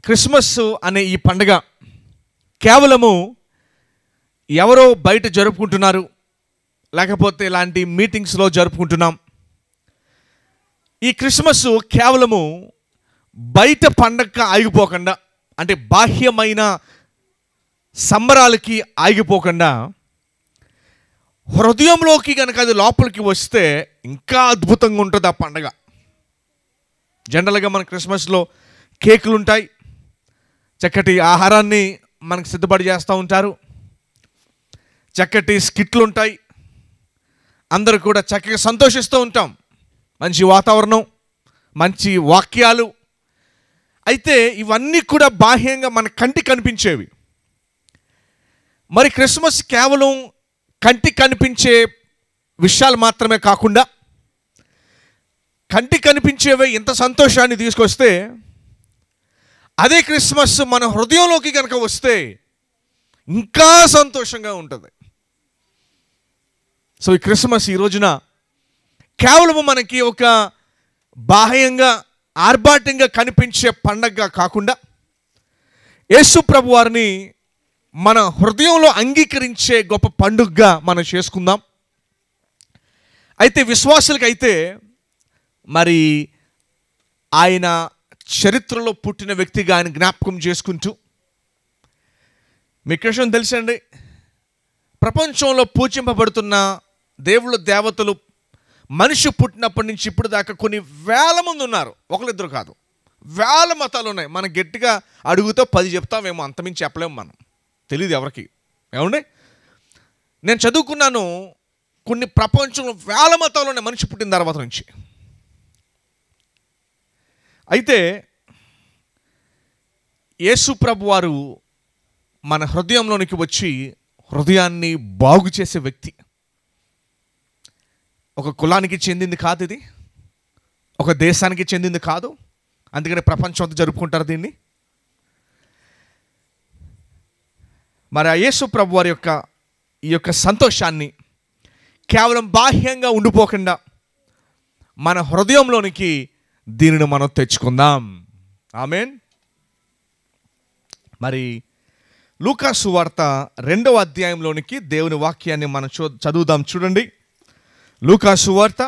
Christmas అనే ఈ పండుగ కేవలము ఎవరో బయట జరుపుకుంటున్నారు, లేకపోతే ఇలాంటి మీటింగ్స్లో జరుపుకుంటున్నాం. ఈ క్రిస్మస్ కేవలము బయట పండగ ఆగిపోకుండా, అంటే బాహ్యమైన సంబరాలకి ఆగిపోకుండా, హృదయంలోకి కనుక అది లోపలికి వస్తే ఇంకా అద్భుతంగా ఉంటుంది ఆ పండగ. జనరల్గా మన క్రిస్మస్లో కేకులు ఉంటాయి, చక్కటి ఆహారాన్ని మనకు సిద్ధపడి చేస్తూ ఉంటారు, చక్కటి స్కిట్లు ఉంటాయి, అందరూ కూడా చక్కగా సంతోషిస్తూ ఉంటాం, మంచి వాతావరణం, మంచి వాక్యాలు. అయితే ఇవన్నీ కూడా బాహ్యంగా మన కంటికి కనిపించేవి. మరి క్రిస్మస్ కేవలం కంటికి కనిపించే విషయాలు మాత్రమే కాకుండా, కంటికి కనిపించేవే ఇంత సంతోషాన్ని తీసుకొస్తే, అదే క్రిస్మస్ మన హృదయంలోకి కనుక వస్తే ఇంకా సంతోషంగా ఉంటుంది. సో ఈ క్రిస్మస్ ఈ రోజున కేవలం మనకి ఒక బాహ్యంగా ఆర్భాటంగా కనిపించే పండగగా కాకుండా, యేసు ప్రభు వారిని మన హృదయంలో అంగీకరించే గొప్ప పండుగగా మనం చేసుకుందాం. అయితే విశ్వాసులకైతే మరి ఆయన చరిత్రలో పుట్టిన వ్యక్తిగా ఆయన జ్ఞాపకం చేసుకుంటూ, మీకు విషయం తెలుసండి, ప్రపంచంలో పూజింపబడుతున్న దేవుళ్ళు దేవతలు మనిషి పుట్టినప్పటి నుంచి ఇప్పుడు దాకా కొన్ని వేల మంది ఉన్నారు. ఒకరిద్దరు కాదు, వేల మతాలు ఉన్నాయి. మనం గట్టిగా అడుగుతో 10 చెప్తామేమో, అంతమించి చెప్పలేము, మనం తెలియదు ఎవరికి. ఏమండి, నేను చదువుకున్నాను, కొన్ని ప్రపంచంలో వేల మతాలు ఉన్నాయి మనిషి పుట్టిన తర్వాత నుంచి. అయితే యేసు ప్రభు వారు మన హృదయంలోనికి వచ్చి హృదయాన్ని బాగు చేసే వ్యక్తి. ఒక కులానికి చెందింది కాదు, ఇది ఒక దేశానికి చెందింది కాదు, అందుకని ప్రపంచం అంతా జరుపుకుంటారు దీన్ని. మరి ఆ యేసు ప్రభు వారి ఈ యొక్క సంతోషాన్ని కేవలం బాహ్యంగా ఉండిపోకుండా మన హృదయంలోనికి దీనిని మనం తెచ్చుకుందాం. ఆమేన్. మరి లూకా సువార్త 2వ అధ్యాయంలోనికి దేవుని వాక్యాన్ని మనం చదువుదాం. చూడండి, లూకా సువార్త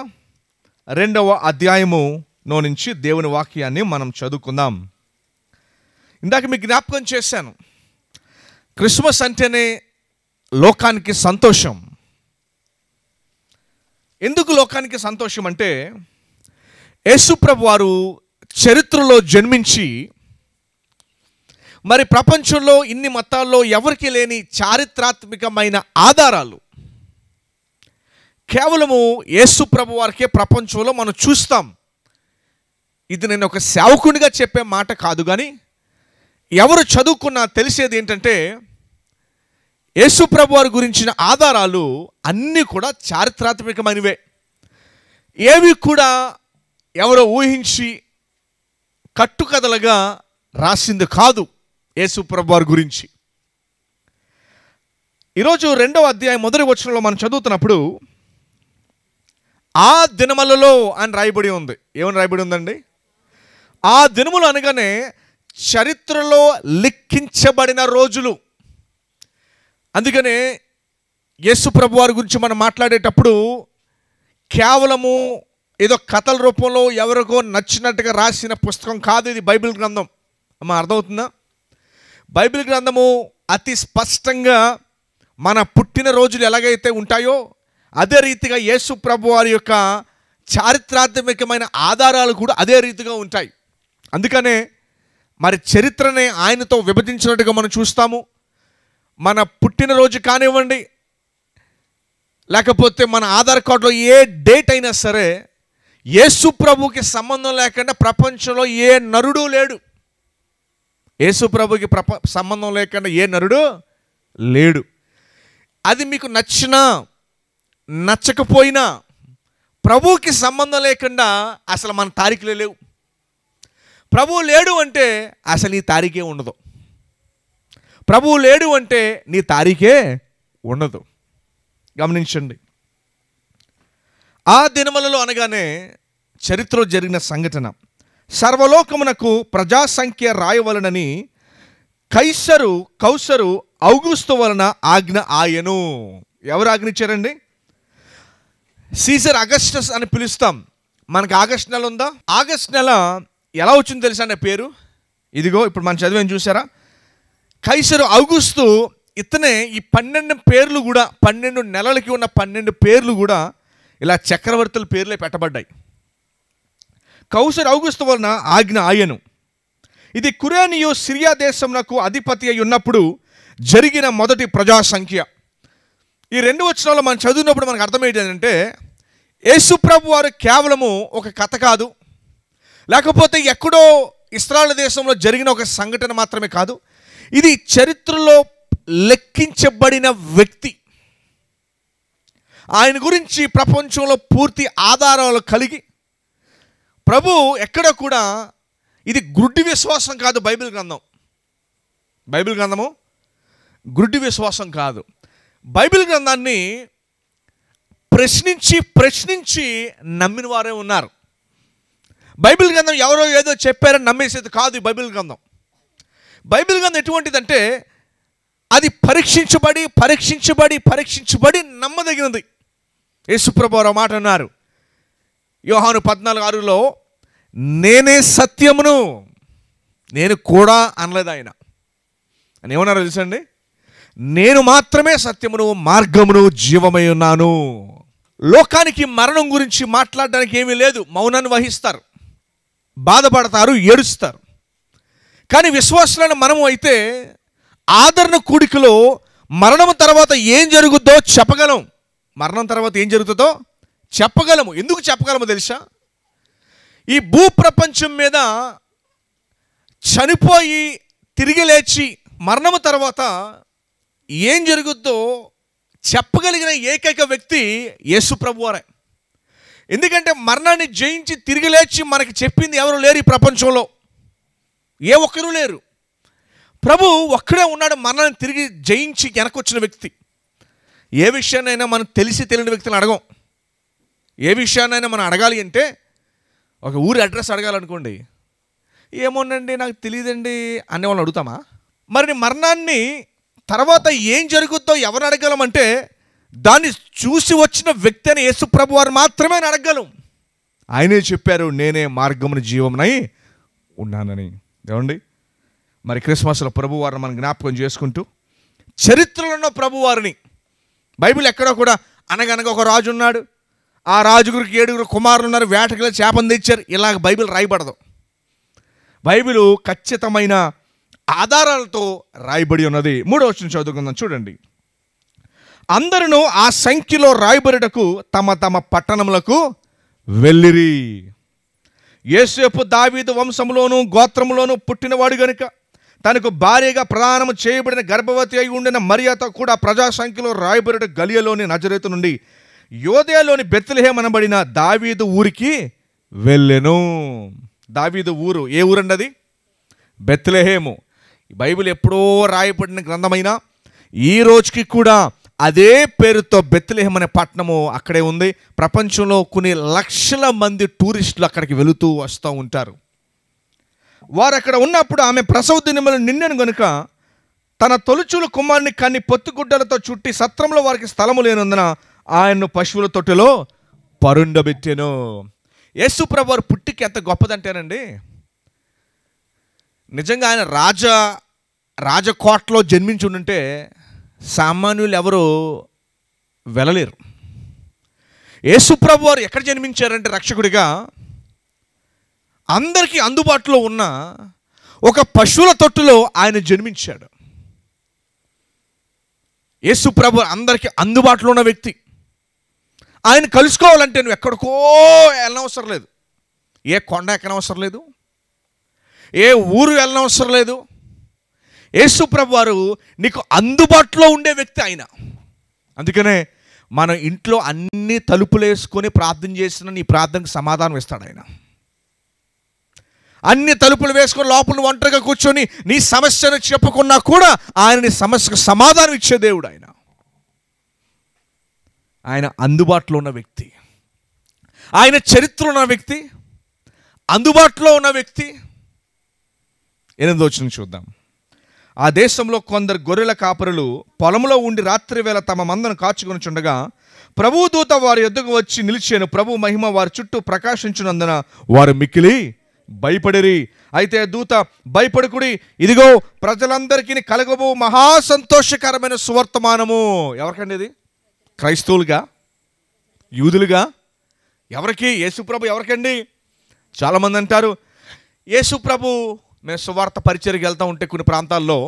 2వ అధ్యాయములో నుంచి దేవుని వాక్యాన్ని మనం చదువుకుందాం. ఇందాక మీకు జ్ఞాపకం చేశాను, క్రిస్మస్ అంటేనే లోకానికి సంతోషం. ఎందుకు లోకానికి సంతోషం అంటే, యేసుప్రభు వారు చరిత్రలో జన్మించి, మరి ప్రపంచంలో ఇన్ని మతాల్లో ఎవరికి లేని చారిత్రాత్మకమైన ఆధారాలు కేవలము యేసుప్రభు వారికే ప్రపంచంలో మనం చూస్తాం. ఇది నేను ఒక సేవకునిగా చెప్పే మాట కాదు, కానీ ఎవరు చదువుకున్నా తెలిసేది ఏంటంటే, యేసుప్రభు వారి గురించిన ఆధారాలు అన్నీ కూడా చారిత్రాత్మకమైనవే. ఏవి కూడా ఎవరో ఊహించి కట్టుకథలుగా రాసింది కాదు యేసుప్రభు వారి గురించి. ఈరోజు 2వ అధ్యాయం 1వ వచనంలో మనం చదువుతున్నప్పుడు, ఆ దినములలో అని రాయబడి ఉంది. ఏమని రాయబడి ఉందండి? ఆ దినములు అనగానే చరిత్రలో లిఖించబడిన రోజులు. అందుకనే యేసు ప్రభు వారి గురించి మనం మాట్లాడేటప్పుడు కేవలము ఏదో కథల రూపంలో ఎవరికో నచ్చినట్టుగా రాసిన పుస్తకం కాదు ఇది, బైబిల్ గ్రంథం. అమ్మా, అర్థమవుతుందా? బైబిల్ గ్రంథము అతి స్పష్టంగా మన పుట్టిన రోజులు ఎలాగైతే ఉంటాయో అదే రీతిగా యేసు ప్రభు వారి యొక్క చారిత్రాత్మకమైన ఆధారాలు కూడా అదే రీతిగా ఉంటాయి. అందుకనే మరి చరిత్రనే ఆయనతో విభజించినట్టుగా మనం చూస్తాము. మన పుట్టినరోజు కానివ్వండి, లేకపోతే మన ఆధార్ కార్డులో ఏ డేట్ అయినా సరే, యేసు ప్రభుకి సంబంధం లేకుండా ప్రపంచంలో ఏ నరుడు లేడు. యేసు ప్రభుకి సంబంధం లేకుండా ఏ నరుడు లేడు. అది మీకు నచ్చినా నచ్చకపోయినా ప్రభువుకి సంబంధం లేకుండా అసలు మన తారీఖులే లేవు. ప్రభువు లేడు అంటే అసలు నీ తారీఖే ఉండదు. ప్రభువు లేడు అంటే నీ తారీఖే ఉండదు. గమనించండి, ఆ దినములలో అనగానే చరిత్రలో జరిగిన సంఘటన. సర్వలోకమునకు ప్రజాసంఖ్య రాయవలనని కౌసరు ఔగుస్తు వలన ఆజ్ఞ ఆయను. ఎవరు ఆజ్ఞ ఇచ్చారండి? సీజర్ అగస్టస్ అని పిలుస్తాం. మనకు ఆగస్ట్ నెల ఉందా? ఆగస్ట్ నెల ఎలా వచ్చిందో తెలుసా అనే పేరు? ఇదిగో ఇప్పుడు మనం చదివాను చూసారా? కైసరు ఔగుస్తు ఇతనే ఈ 12 పేర్లు కూడా, 12 నెలలకి ఉన్న 12 పేర్లు కూడా ఇలా చక్రవర్తుల పేర్లే పెట్టబడ్డాయి. కౌసరు ఔగుస్తు వలన ఆజ్ఞ ఆయను. ఇది కురేనియు సిరియా దేశమునకు అధిపతి అయి ఉన్నప్పుడు జరిగిన మొదటి ప్రజా సంఖ్య. ఈ 2 వచనాల్లో మనం చదివినప్పుడు మనకు అర్థమయ్యేది ఏంటంటే, యేసుప్రభు వారు కేవలము ఒక కథ కాదు, లేకపోతే ఎక్కడో ఇశ్రాయేలు దేశంలో జరిగిన ఒక సంఘటన మాత్రమే కాదు. ఇది చరిత్రలో లెక్కించబడిన వ్యక్తి. ఆయన గురించి ప్రపంచంలో పూర్తి ఆధారాలు కలిగి ప్రభు ఎక్కడ కూడా, ఇది గుడ్డి విశ్వాసం కాదు. బైబిల్ గ్రంథము గుడ్డి విశ్వాసం కాదు. బైబిల్ గ్రంథాన్ని ప్రశ్నించి నమ్మిన వారే ఉన్నారు. బైబిల్ గ్రంథం ఎవరో ఏదో చెప్పారని నమ్మేసేది కాదు. ఈ బైబిల్ గ్రంథం ఎటువంటిదంటే, అది పరీక్షించబడి నమ్మదగినది. యేసుప్రభు వారు మాట అన్నారు యోహాను 14:6లో, నేనే సత్యమును, నేను కూడా అనలేదు ఆయన. అని ఏమన్నారో తెలుసండి? నేను మాత్రమే సత్యమును, మార్గమును, జీవమై ఉన్నాను. లోకానికి మరణం గురించి మాట్లాడడానికి ఏమీ లేదు. మౌనాన్ని వహిస్తారు, బాధపడతారు, ఏడుస్తారు. కానీ విశ్వాసులైన మనము అయితే ఆదరణ కూడికలో మరణం తర్వాత ఏం జరుగుద్దో చెప్పగలం. మరణం తర్వాత ఏం జరుగుతుందో చెప్పగలము. ఎందుకు చెప్పగలమో తెలుసా? ఈ భూప్రపంచం మీద చనిపోయి తిరిగి లేచి మరణం తర్వాత ఏం జరుగుద్దో చెప్పగలిగిన ఏకైక వ్యక్తి యేసుప్రభు వారే. ఎందుకంటే మరణాన్ని జయించి తిరిగి లేచి మనకి చెప్పింది ఎవరు లేరు ఈ ప్రపంచంలో. ఏ ఒక్కరూ లేరు. ప్రభు ఒక్కడే ఉన్నాడు, మరణాన్ని తిరిగి జయించి వెనకొచ్చిన వ్యక్తి. ఏ విషయాన్నైనా మనం తెలియని వ్యక్తులను అడగం. ఏ విషయాన్నైనా మనం అడగాలి అంటే, ఒక ఊరి అడ్రస్ అడగాలనుకోండి, ఏమోనండి నాకు తెలియదండి అనే వాళ్ళని అడుగుతామా? మరి మరణాన్ని తర్వాత ఏం జరుగుద్దో ఎవరు అడగలమంటే, దాన్ని చూసి వచ్చిన వ్యక్తి అని యేసుప్రభు వారు మాత్రమే అడగలం. ఆయనే చెప్పారు, నేనే మార్గమును జీవమునై ఉన్నానని. ఏమండి, మరి క్రిస్మస్లో ప్రభు వారిని మనం జ్ఞాపకం చేసుకుంటూ, చరిత్రలో ఉన్న ప్రభు వారిని, బైబిల్ ఎక్కడో కూడా అనగనగా ఒక రాజు ఉన్నాడు, ఆ రాజుగురికి 7 కుమారులు ఉన్నారు, వేటకిలో చేపను తెచ్చారు, ఇలాగ బైబిల్ రాయబడదు. బైబిల్ ఖచ్చితమైన ఆధారాలతో రాయబడి ఉన్నది. 3వ వచనం చదువుకుందాం, చూడండి. అందరూ ఆ సంఖ్యలో రాయబడుటకు తమ తమ పట్టణములకు వెళ్ళిరి. యోసేపు దావీదు వంశంలోను గోత్రములోను పుట్టినవాడు గనుక తనకు భార్యగా ప్రదానము చేయబడిన గర్భవతి అయి ఉండిన మరియతో కూడా ప్రజా సంఖ్యలో రాయబడుట గలియలోని నజరేతు నుండి యోదేలోని బెత్లెహేము అనబడిన దావీదు ఊరికి వెళ్ళెను. దావీదు ఊరు ఏ ఊరండి? అది బెత్లెహేము. బైబిల్ ఎప్పుడో రాయబడిన గ్రంథమైనా ఈ రోజుకి కూడా అదే పేరుతో బెత్లెహేము అనే పట్టణము అక్కడే ఉంది. ప్రపంచంలో కొన్ని లక్షల మంది టూరిస్టులు అక్కడికి వెళుతూ వస్తూ ఉంటారు. వారు అక్కడ ఉన్నప్పుడు ఆమె ప్రసవ దినములు నిండెను గనుక తన తొలిచూలు కుమారుని కన్ని పొత్తుగుడ్డలతో చుట్టి సత్రంలో వారికి స్థలము లేనందున ఆయన్ను పశువుల తొట్టిలో పరుండబెట్టెను. యేసుప్రభు వారు పుట్టికి ఎంత గొప్పదంటేనండి, నిజంగా ఆయన రాజకోటలో జన్మించి ఉంటే సామాన్యులు ఎవరు వెళ్ళలేరు. యేసుప్రభు వారు ఎక్కడ జన్మించారంటే రక్షకుడిగా అందరికీ అందుబాటులో ఉన్న ఒక పశువుల తొట్టులో ఆయన జన్మించాడు. యేసుప్రభు అందరికీ అందుబాటులో ఉన్న వ్యక్తి. ఆయన కలుసుకోవాలంటే నువ్వు ఎక్కడికో వెళ్ళనవసరం లేదు, ఏ కొండ ఎక్కనవసరం లేదు, ఏ ఊరు వెళ్ళనవసరం లేదు. యేసుప్రభు వారు నీకు అందుబాటులో ఉండే వ్యక్తి ఆయన. అందుకనే మన ఇంట్లో అన్ని తలుపులు వేసుకొని ప్రార్థన చేసిన నీ ప్రార్థనకు సమాధానం ఇస్తాడు ఆయన. అన్ని తలుపులు వేసుకొని లోపల ఒంటరిగా కూర్చొని నీ సమస్యను చెప్పుకున్నా కూడా ఆయన నీ సమస్యకు సమాధానం ఇచ్చే దేవుడు ఆయన. ఆయన అందుబాటులో ఉన్న వ్యక్తి, ఆయన చరిత్రలో ఉన్న వ్యక్తి, అందుబాటులో ఉన్న వ్యక్తి. 8వ వచనం చూద్దాం. ఆ దేశంలో కొందరు గొర్రెల కాపరులు పొలంలో ఉండి రాత్రి వేళ తమ మందను కాచుకొని చుండగా ప్రభువు దూత వారి యొద్దకు వచ్చి నిలిచాను. ప్రభు మహిమ వారి చుట్టూ ప్రకాశించినందున వారు మిక్కిలి భయపడిరి. అయితే దూత, భయపడుకుడి, ఇదిగో ప్రజలందరికీ కలగబో మహా సంతోషకరమైన సువర్తమానము. ఎవరికండి ఇది? క్రైస్తవులుగా, యూదులుగా, ఎవరికి? యేసుప్రభు ఎవరికండి? చాలామంది అంటారు, యేసుప్రభు, మేము సువార్త పరిచర్యకి వెళ్తూ ఉంటే కొన్ని ప్రాంతాల్లో,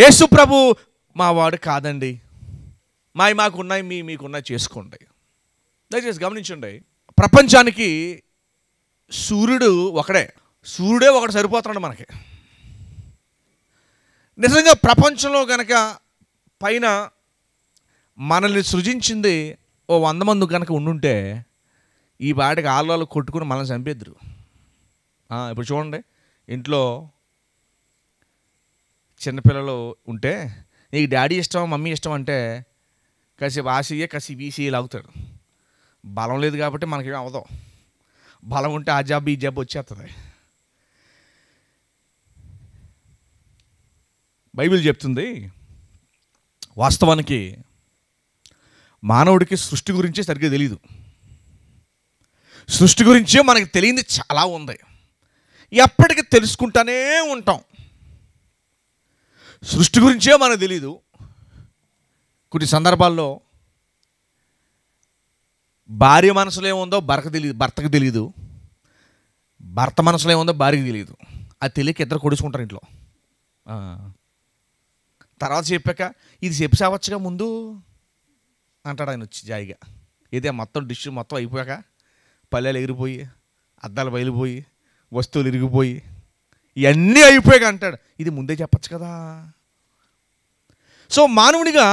యేసుప్రభు మా వాడు కాదండి, మాకున్నాయి, మీకున్నాయి, చేసుకోండి. దయచేసి గమనించండి, ప్రపంచానికి సూర్యుడే ఒకడు సరిపోతున్నాడు మనకి. నిజంగా ప్రపంచంలో కనుక పైన మనల్ని సృజించింది 100 మంది కనుక ఉండుంటే ఈ వాటికి ఆళ్ళు కొట్టుకుని మనల్ని చంపేద్దరు. ఇప్పుడు చూడండి, ఇంట్లో చిన్నపిల్లలు ఉంటే నీకు డాడీ ఇష్టం, మమ్మీ ఇష్టం అంటే కాసేపు ఆసీయే కాసేపు ఈసీఏ లాగుతాడు. బలం లేదు కాబట్టి మనకేం అవదు. బలం ఉంటే ఆ జాబ్ ఈ జాబ్ వచ్చేస్తుంది. బైబిల్ చెప్తుంది, వాస్తవానికి మానవుడికి సృష్టి గురించే సరిగ్గా తెలియదు. సృష్టి గురించే మనకు తెలియంది చాలా ఉంది. ఎప్పటికీ తెలుసుకుంటానే ఉంటాం. సృష్టి గురించే మనకు తెలీదు. కొన్ని సందర్భాల్లో భార్య మనసులో ఏముందో భర్తకు తెలియదు, భర్త మనసులో ఏముందో భార్యకి తెలియదు. అది తెలియక ఇద్దరు కొడుచుకుంటారు ఇంట్లో. తర్వాత చెప్పాక ఇది చెప్పవచ్చుగా ముందు అంటాడు ఆయన వచ్చి జాయిగా. ఇదే మొత్తం డిష్ మొత్తం అయిపోయాక పల్లెలు ఎగిరిపోయి, అద్దాలు బయలుపోయి, వస్తువులు ఇరిగిపోయి, ఇవన్నీ అయిపోయాక అంటాడు ఇది ముందే చెప్పచ్చు కదా. సో మానవునిగా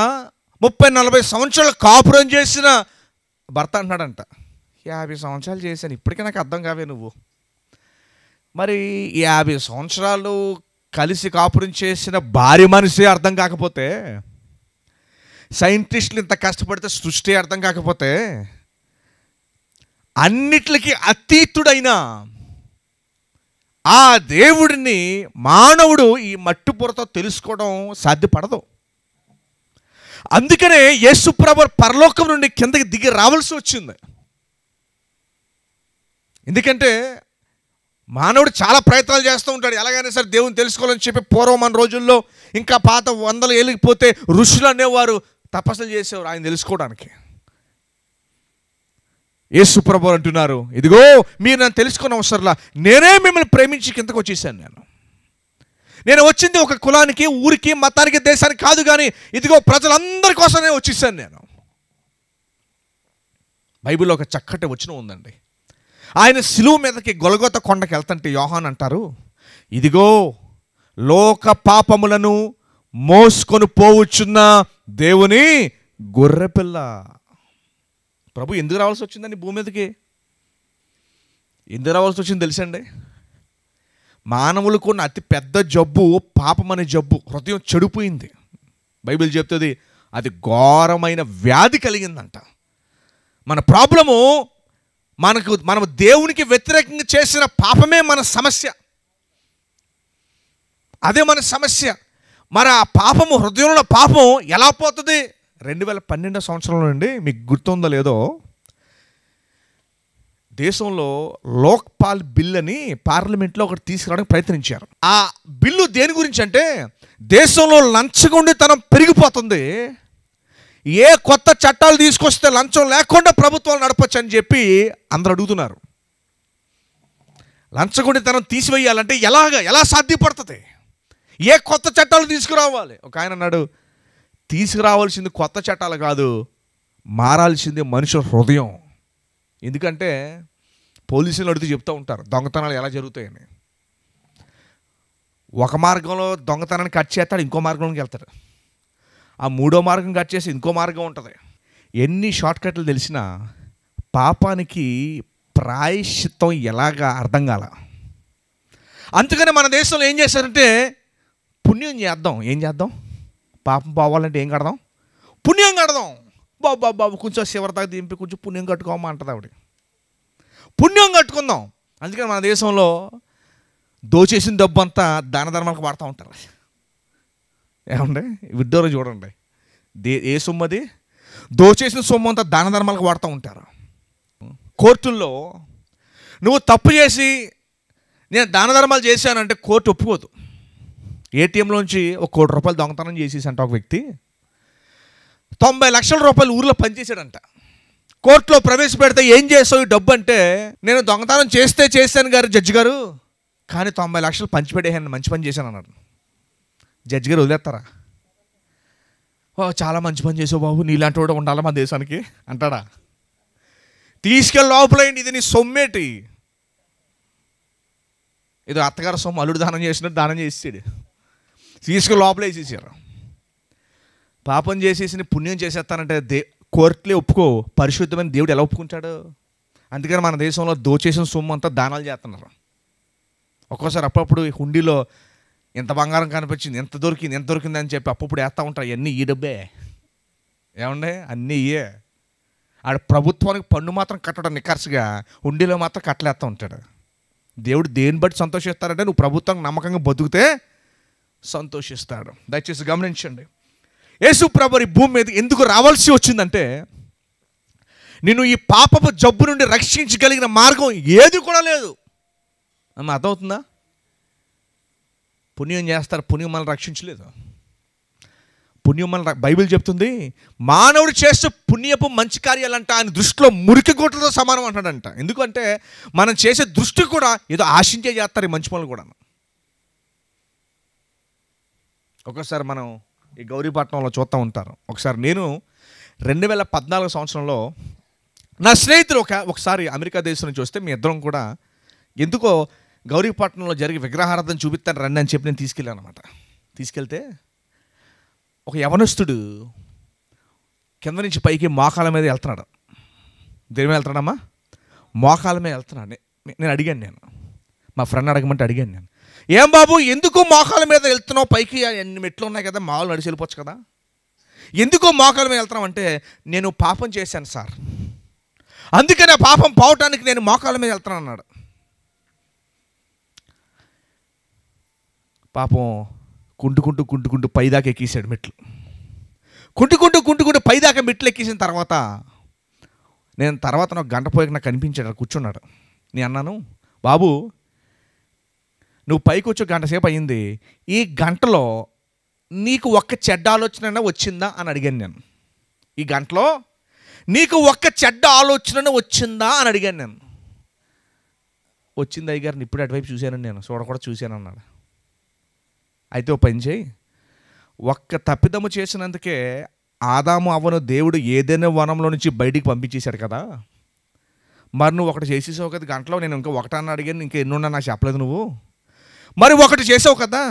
30-40 సంవత్సరాలు కాపురం చేసిన భర్త అంటున్నాడంట, 50 సంవత్సరాలు చేశాను, ఇప్పటికీ నాకు అర్థం కావే నువ్వు. మరి 50 సంవత్సరాలు కలిసి కాపురం చేసిన భార్య మనసే అర్థం కాకపోతే, సైంటిస్టులు ఇంత కష్టపడితే సృష్టి అర్థం కాకపోతే, అన్నిటికీ అతీతుడైన ఆ దేవుడిని మానవుడు ఈ మట్టి పొరతో తెలుసుకోవడం సాధ్యపడదు. అందుకనే యేసుప్రభు పరలోకం నుండి కిందకి దిగి రావాల్సి వచ్చింది. ఎందుకంటే మానవుడు చాలా ప్రయత్నాలు చేస్తూ ఉంటాడు, ఎలాగైనా సరే దేవుని తెలుసుకోవాలని చెప్పి. పూర్వం మన రోజుల్లో ఇంకా పాత 100 ఏళ్ళకి పోతే ఋషులు అనేవారు తపస్సులు చేసేవారు ఆయన తెలుసుకోవడానికి. యేసుప్రభు అంటున్నారు, ఇదిగో మీరు నన్ను తెలుసుకున్న అవసరంలా, నేనే మిమ్మల్ని ప్రేమించి కిందకు వచ్చేసాను. నేను వచ్చింది ఒక కులానికి, ఊరికి, మతానికి, దేశానికి కాదు, కానీ ఇదిగో ప్రజలందరి కోసమే వచ్చేసాను నేను. బైబిల్లో ఒక చక్కటి వచనం ఉందండి. ఆయన సిలువ మీదకి గొలగొత కొండకి వెళ్తుంటే యోహాన్ అంటారు, ఇదిగో లోక పాపములను మోసుకొని పోవచ్చున్న దేవుని గొర్రెపిల్ల. ప్రభు ఎందుకు రావాల్సి వచ్చిందండి భూమి మీదకి? ఎందుకు రావాల్సి వచ్చింది తెలుసండి? మానవులకు ఉన్న అతి పెద్ద జబ్బు పాపం అనే జబ్బు. హృదయం చెడిపోయింది. బైబిల్ చెప్తుంది అది ఘోరమైన వ్యాధి కలిగిందంట. మన ప్రాబ్లము మనం దేవునికి వ్యతిరేకంగా చేసిన పాపమే మన సమస్య. అదే మన సమస్య. మరి ఆ పాపము, హృదయంలో పాపం ఎలా పోతుంది? 2012 సంవత్సరంలో నుండి మీకు గుర్తుందో లేదో, దేశంలో లోక్పాల్ బిల్ అని పార్లమెంట్లో ఒకటి తీసుకురావడానికి ప్రయత్నించారు. ఆ బిల్లు దేని గురించి అంటే, దేశంలో లంచగొండితనం పెరిగిపోతుంది, ఏ కొత్త చట్టాలు తీసుకొస్తే లంచం లేకుండా ప్రభుత్వాలు నడపచ్చు అని చెప్పి అందరూ అడుగుతున్నారు. లంచగొండితనం తీసివేయాలంటే ఎలా సాధ్యపడుతుంది? ఏ కొత్త చట్టాలు తీసుకురావాలి? ఒక ఆయన అన్నాడు, తీసుకురావాల్సింది కొత్త చట్టాలు కాదు, మారాల్సింది మనుషుల హృదయం. ఎందుకంటే పోలీసులు అడిగితే చెప్తూ ఉంటారు దొంగతనాలు ఎలా జరుగుతాయని. ఒక మార్గంలో దొంగతనాన్ని కట్ చేస్తాడు, ఇంకో మార్గంలోకి వెళ్తాడు. ఆ మూడో మార్గం కట్ చేసి ఇంకో మార్గం ఉంటుంది. ఎన్ని షార్ట్ కట్లు తెలిసినా పాపానికి ప్రాయశ్చిత్తం ఎలాగా అర్థం కాల. అందుకని మన దేశంలో ఏం చేశారంటే, పుణ్యం చేద్దాం. ఏం చేద్దాం? పాపం పోవాలంటే ఏం కడదాం? పుణ్యం కడదాం. బాబు కొంచెం శివరి దాకా దింపి కొంచెం పుణ్యం కట్టుకోమా అంటది ఆవిడ. పుణ్యం కట్టుకుందాం. అందుకని మన దేశంలో దోచేసిన డబ్బు అంతా దాన ధర్మాలకు వాడుతూ ఉంటారు. ఏమండి విడ్డోరు చూడండి, ఏ సొమ్మది దోచేసిన సొమ్ము అంతా దాన ధర్మాలకు వాడుతూ ఉంటారు. కోర్టుల్లో నువ్వు తప్పు చేసి నేను దాన ధర్మాలు చేశానంటే కోర్టు ఒప్పుకోదు. ఏటీఎంలోంచి ₹1 కోటి దొంగతనం చేసేసంట ఒక వ్యక్తి 90 లక్షల రూపాయలు ఊర్లో పనిచేశాడంట. కోర్టులో ప్రవేశపెడితే ఏం చేసావు ఈ డబ్బు అంటే, నేను దొంగతనం చేశాను గారు జడ్జి గారు, కానీ 90 లక్షలు పంచిపెట్టేసాను, మంచి పని చేశాను అన్నాడు. జడ్జి గారు వదిలేస్తారా? చాలా మంచి పని చేసావు బాబు, నీలాంటి వాడు ఉండాలి మన దేశానికి అంటాడా? తీసుకెళ్ళి లోపలేండి, ఇది నీ సొమ్మేటి, ఏదో అత్తగారు సొమ్ము అల్లుడు దానం చేసినట్టు దానం చేసాడు, తీసుకెళ్ళి లోపల వేసేసారు. పాపం చేసేసి పుణ్యం చేసేస్తానంటే కోర్టులే ఒప్పుకో, పరిశుద్ధమైన దేవుడు ఎలా ఒప్పుకుంటాడు? అందుకని మన దేశంలో దోచేసిన సొమ్ము అంతా దానాలు చేస్తున్నారు. ఒక్కోసారి అప్పుడప్పుడు హుండీలో ఎంత బంగారం కనిపించింది, ఎంత దొరికింది అని చెప్పి అప్పుడు వేస్తూ ఉంటారు. అన్నీ ఈ డబ్బే. ఏమండే అన్నీ ఇయే. ఆడ ప్రభుత్వానికి పన్ను మాత్రం కట్టడం నిఖర్సుగా, హుండీలో మాత్రం కట్టలేస్తూ ఉంటాడు. దేవుడు దేన్ని బట్టి సంతోషిస్తాడంటే నువ్వు ప్రభుత్వం నమ్మకంగా బతుకుతే సంతోషిస్తాడు. దయచేసి గమనించండి, యేసు ప్రభువు ఈ భూమి మీద ఎందుకు రావాల్సి వచ్చిందంటే, నిన్ను ఈ పాపపు జబ్బు నుండి రక్షించగలిగిన మార్గం ఏది కూడా లేదు. అర్థమవుతుందా? పుణ్యం చేస్తారు, పుణ్యం మనల్ని రక్షించలేదు. పుణ్యం మన బైబిల్ చెప్తుంది, మానవుడు చేసే పుణ్యపు మంచి కార్యాలంట ఆయన దృష్టిలో మురికి గోట్లతో సమానం అంటాడంట. ఎందుకంటే మనం చేసే దృష్టి కూడా ఏదో ఆశించే చేస్తారు ఈ మంచి పనులు కూడా. ఒకసారి మనం ఈ గౌరీపట్నంలో చూస్తూ ఉంటారు. ఒకసారి నేను 2014 సంవత్సరంలో నా స్నేహితులు ఒకసారి అమెరికా దేశం నుంచి వస్తే, మీ ఇద్దరం కూడా ఎందుకో గౌరీపట్నంలో జరిగి విగ్రహారాధన చూపిస్తాను రండి అని చెప్పి నేను తీసుకెళ్ళాను అనమాట. తీసుకెళ్తే ఒక యవనస్తుడు కింద నుంచి పైకి మోకాల మీద వెళ్తున్నాడు. దేని మీద వెళ్తున్నాడమ్మా? మోకాల మీద వెళ్తున్నాడు. నేను అడిగాను, మా ఫ్రెండ్ అడగమంటే అడిగాను నేను, ఏం బాబు ఎందుకు మోకాల మీద వెళ్తున్నావు? పైకి ఎన్ని మెట్లు ఉన్నాయి కదా, మామూలు నడిచి వెళ్ళిపోవచ్చు కదా, ఎందుకో మోకాల మీద వెళ్తున్నావు అంటే, నేను పాపం చేశాను సార్, అందుకని ఆ పాపం పోవటానికి నేను మోకాల మీద వెళ్తున్నాను అన్నాడు. పాపం కుంటుకుంటూ పైదాకా ఎక్కేసాడు మెట్లు. కుంటుకుంటూ పైదాకా మెట్లు ఎక్కేసిన తర్వాత నాకు గంట పోయాక నాకు కనిపించాడు, కూర్చున్నాడు. నేను అన్నాను, బాబు నువ్వు పైకి వచ్చి గంట సేపు అయ్యింది, ఈ గంటలో నీకు ఒక్క చెడ్డ ఆలోచన వచ్చిందా అని అడిగాను నేను. ఈ గంటలో నీకు ఒక్క చెడ్డ ఆలోచన వచ్చిందా అని అడిగాను నేను. వచ్చింది అయ్యగారిని, ఇప్పుడు అటువైపు చూశాను నేను, చూడకూడా చూశాను అన్నాడు. అయితే ఓ పని చేయి, ఒక్క తప్పిదము చేసినందుకే ఆదాము అవ్వను దేవుడు ఏదైనా వనంలో నుంచి బయటికి పంపించేశాడు కదా, మరి నువ్వు ఒకటి చేసేసావు కదా గంటలో, నేను ఇంకా ఒకటన్నా అడిగాను, ఇంకా ఎన్నున్నా నాకు చెప్పలేదు నువ్వు, మరి ఒకటి చేసావు కదా,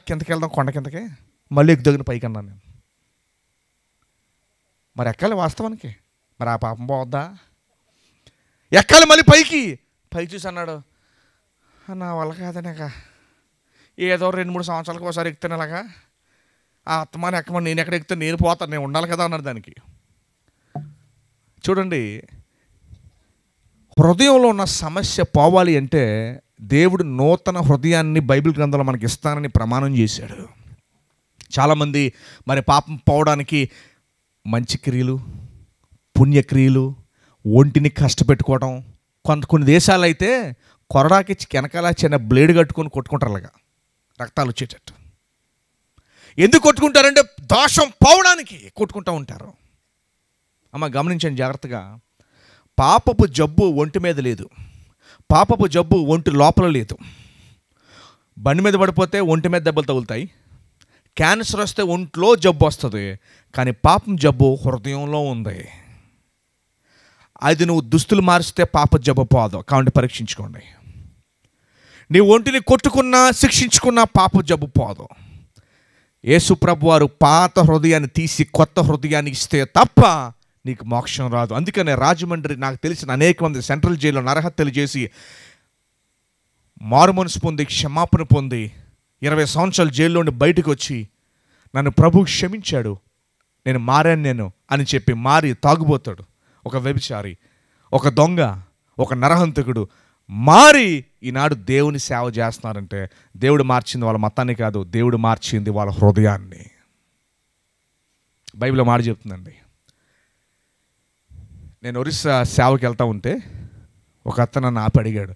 కిందకి వెళ్దాం కొండ కిందకి, మళ్ళీ ఎక్కుదగిన పైకి అన్నాను నేను. మరి ఎక్కాలి వాస్తవానికి, మరి ఆ పాపం పోవద్దా? ఎక్కాలి మళ్ళీ పైకి చూసి అన్నాడు, నా వల్ల కాదనేక ఏదో 2-3 సంవత్సరాలకు ఒకసారి ఎక్కుతాను అలాగా, ఆ అత్తమాని ఎక్కమని నేను ఎక్కడ ఎక్కుతాను, నేను పోతాను, నేను ఉండాలి కదా అన్నాడు దానికి. చూడండి, హృదయంలో ఉన్న సమస్య పోవాలి అంటే దేవుడు నూతన హృదయాన్ని బైబిల్ గ్రంథంలో మనకి ఇస్తానని ప్రమాణం చేశాడు. చాలామంది మరి పాపం పోవడానికి మంచి క్రియలు, పుణ్యక్రియలు, ఒంటిని కష్టపెట్టుకోవడం, కొన్ని దేశాలు అయితే కొరడాకి వెనకాల చిన్న బ్లేడ్ కట్టుకొని కొట్టుకుంటారు అలాగా రక్తాలు వచ్చేటట్టు. ఎందుకు కొట్టుకుంటారంటే దోషం పోవడానికి కొట్టుకుంటూ ఉంటారు. అమ్మ గమనించండి జాగ్రత్తగా, పాపపు జబ్బు ఒంటి మీద లేదు, పాపపు జబ్బు ఒంటి లోపల లేదు. బండి మీద పడిపోతే ఒంటి మీద దెబ్బలు తగులుతాయి, క్యాన్సర్ వస్తే ఒంట్లో జబ్బు వస్తుంది, కానీ పాపం జబ్బు హృదయంలో ఉంది. అది నువ్వు దుస్తులు మారిస్తే పాప జబ్బు పోదు, కాబట్టి పరీక్షించుకోండి. నీ ఒంటిని కొట్టుకున్నా శిక్షించుకున్నా పాప జబ్బు పోదు. యేసు ప్రభువు వారు పాత హృదయాన్ని తీసి కొత్త హృదయాన్ని ఇస్తే తప్ప నీకు మోక్షం రాదు. అందుకనే రాజమండ్రి నాకు తెలిసిన అనేక మంది సెంట్రల్ జైల్లో నరహత్యలు చేసి మారు మనసు పొంది క్షమాపణ పొంది 20 సంవత్సరాలు జైల్లోని బయటకు వచ్చి నన్ను ప్రభు క్షమించాడు, నేను మారాను అని చెప్పి మారి తాగుబోతాడు, ఒక వ్యభిచారి, ఒక దొంగ, ఒక నరహంతకుడు మారి ఈనాడు దేవుని సేవ చేస్తున్నారంటే దేవుడు మార్చింది వాళ్ళ మతాన్ని కాదు, దేవుడు మార్చింది వాళ్ళ హృదయాన్ని. బైబిల్లో మాట చెప్తుందండి. నేను ఒరిస్సా సేవకి వెళ్తా ఉంటే ఒక అతను నన్ను ఆపి అడిగాడు,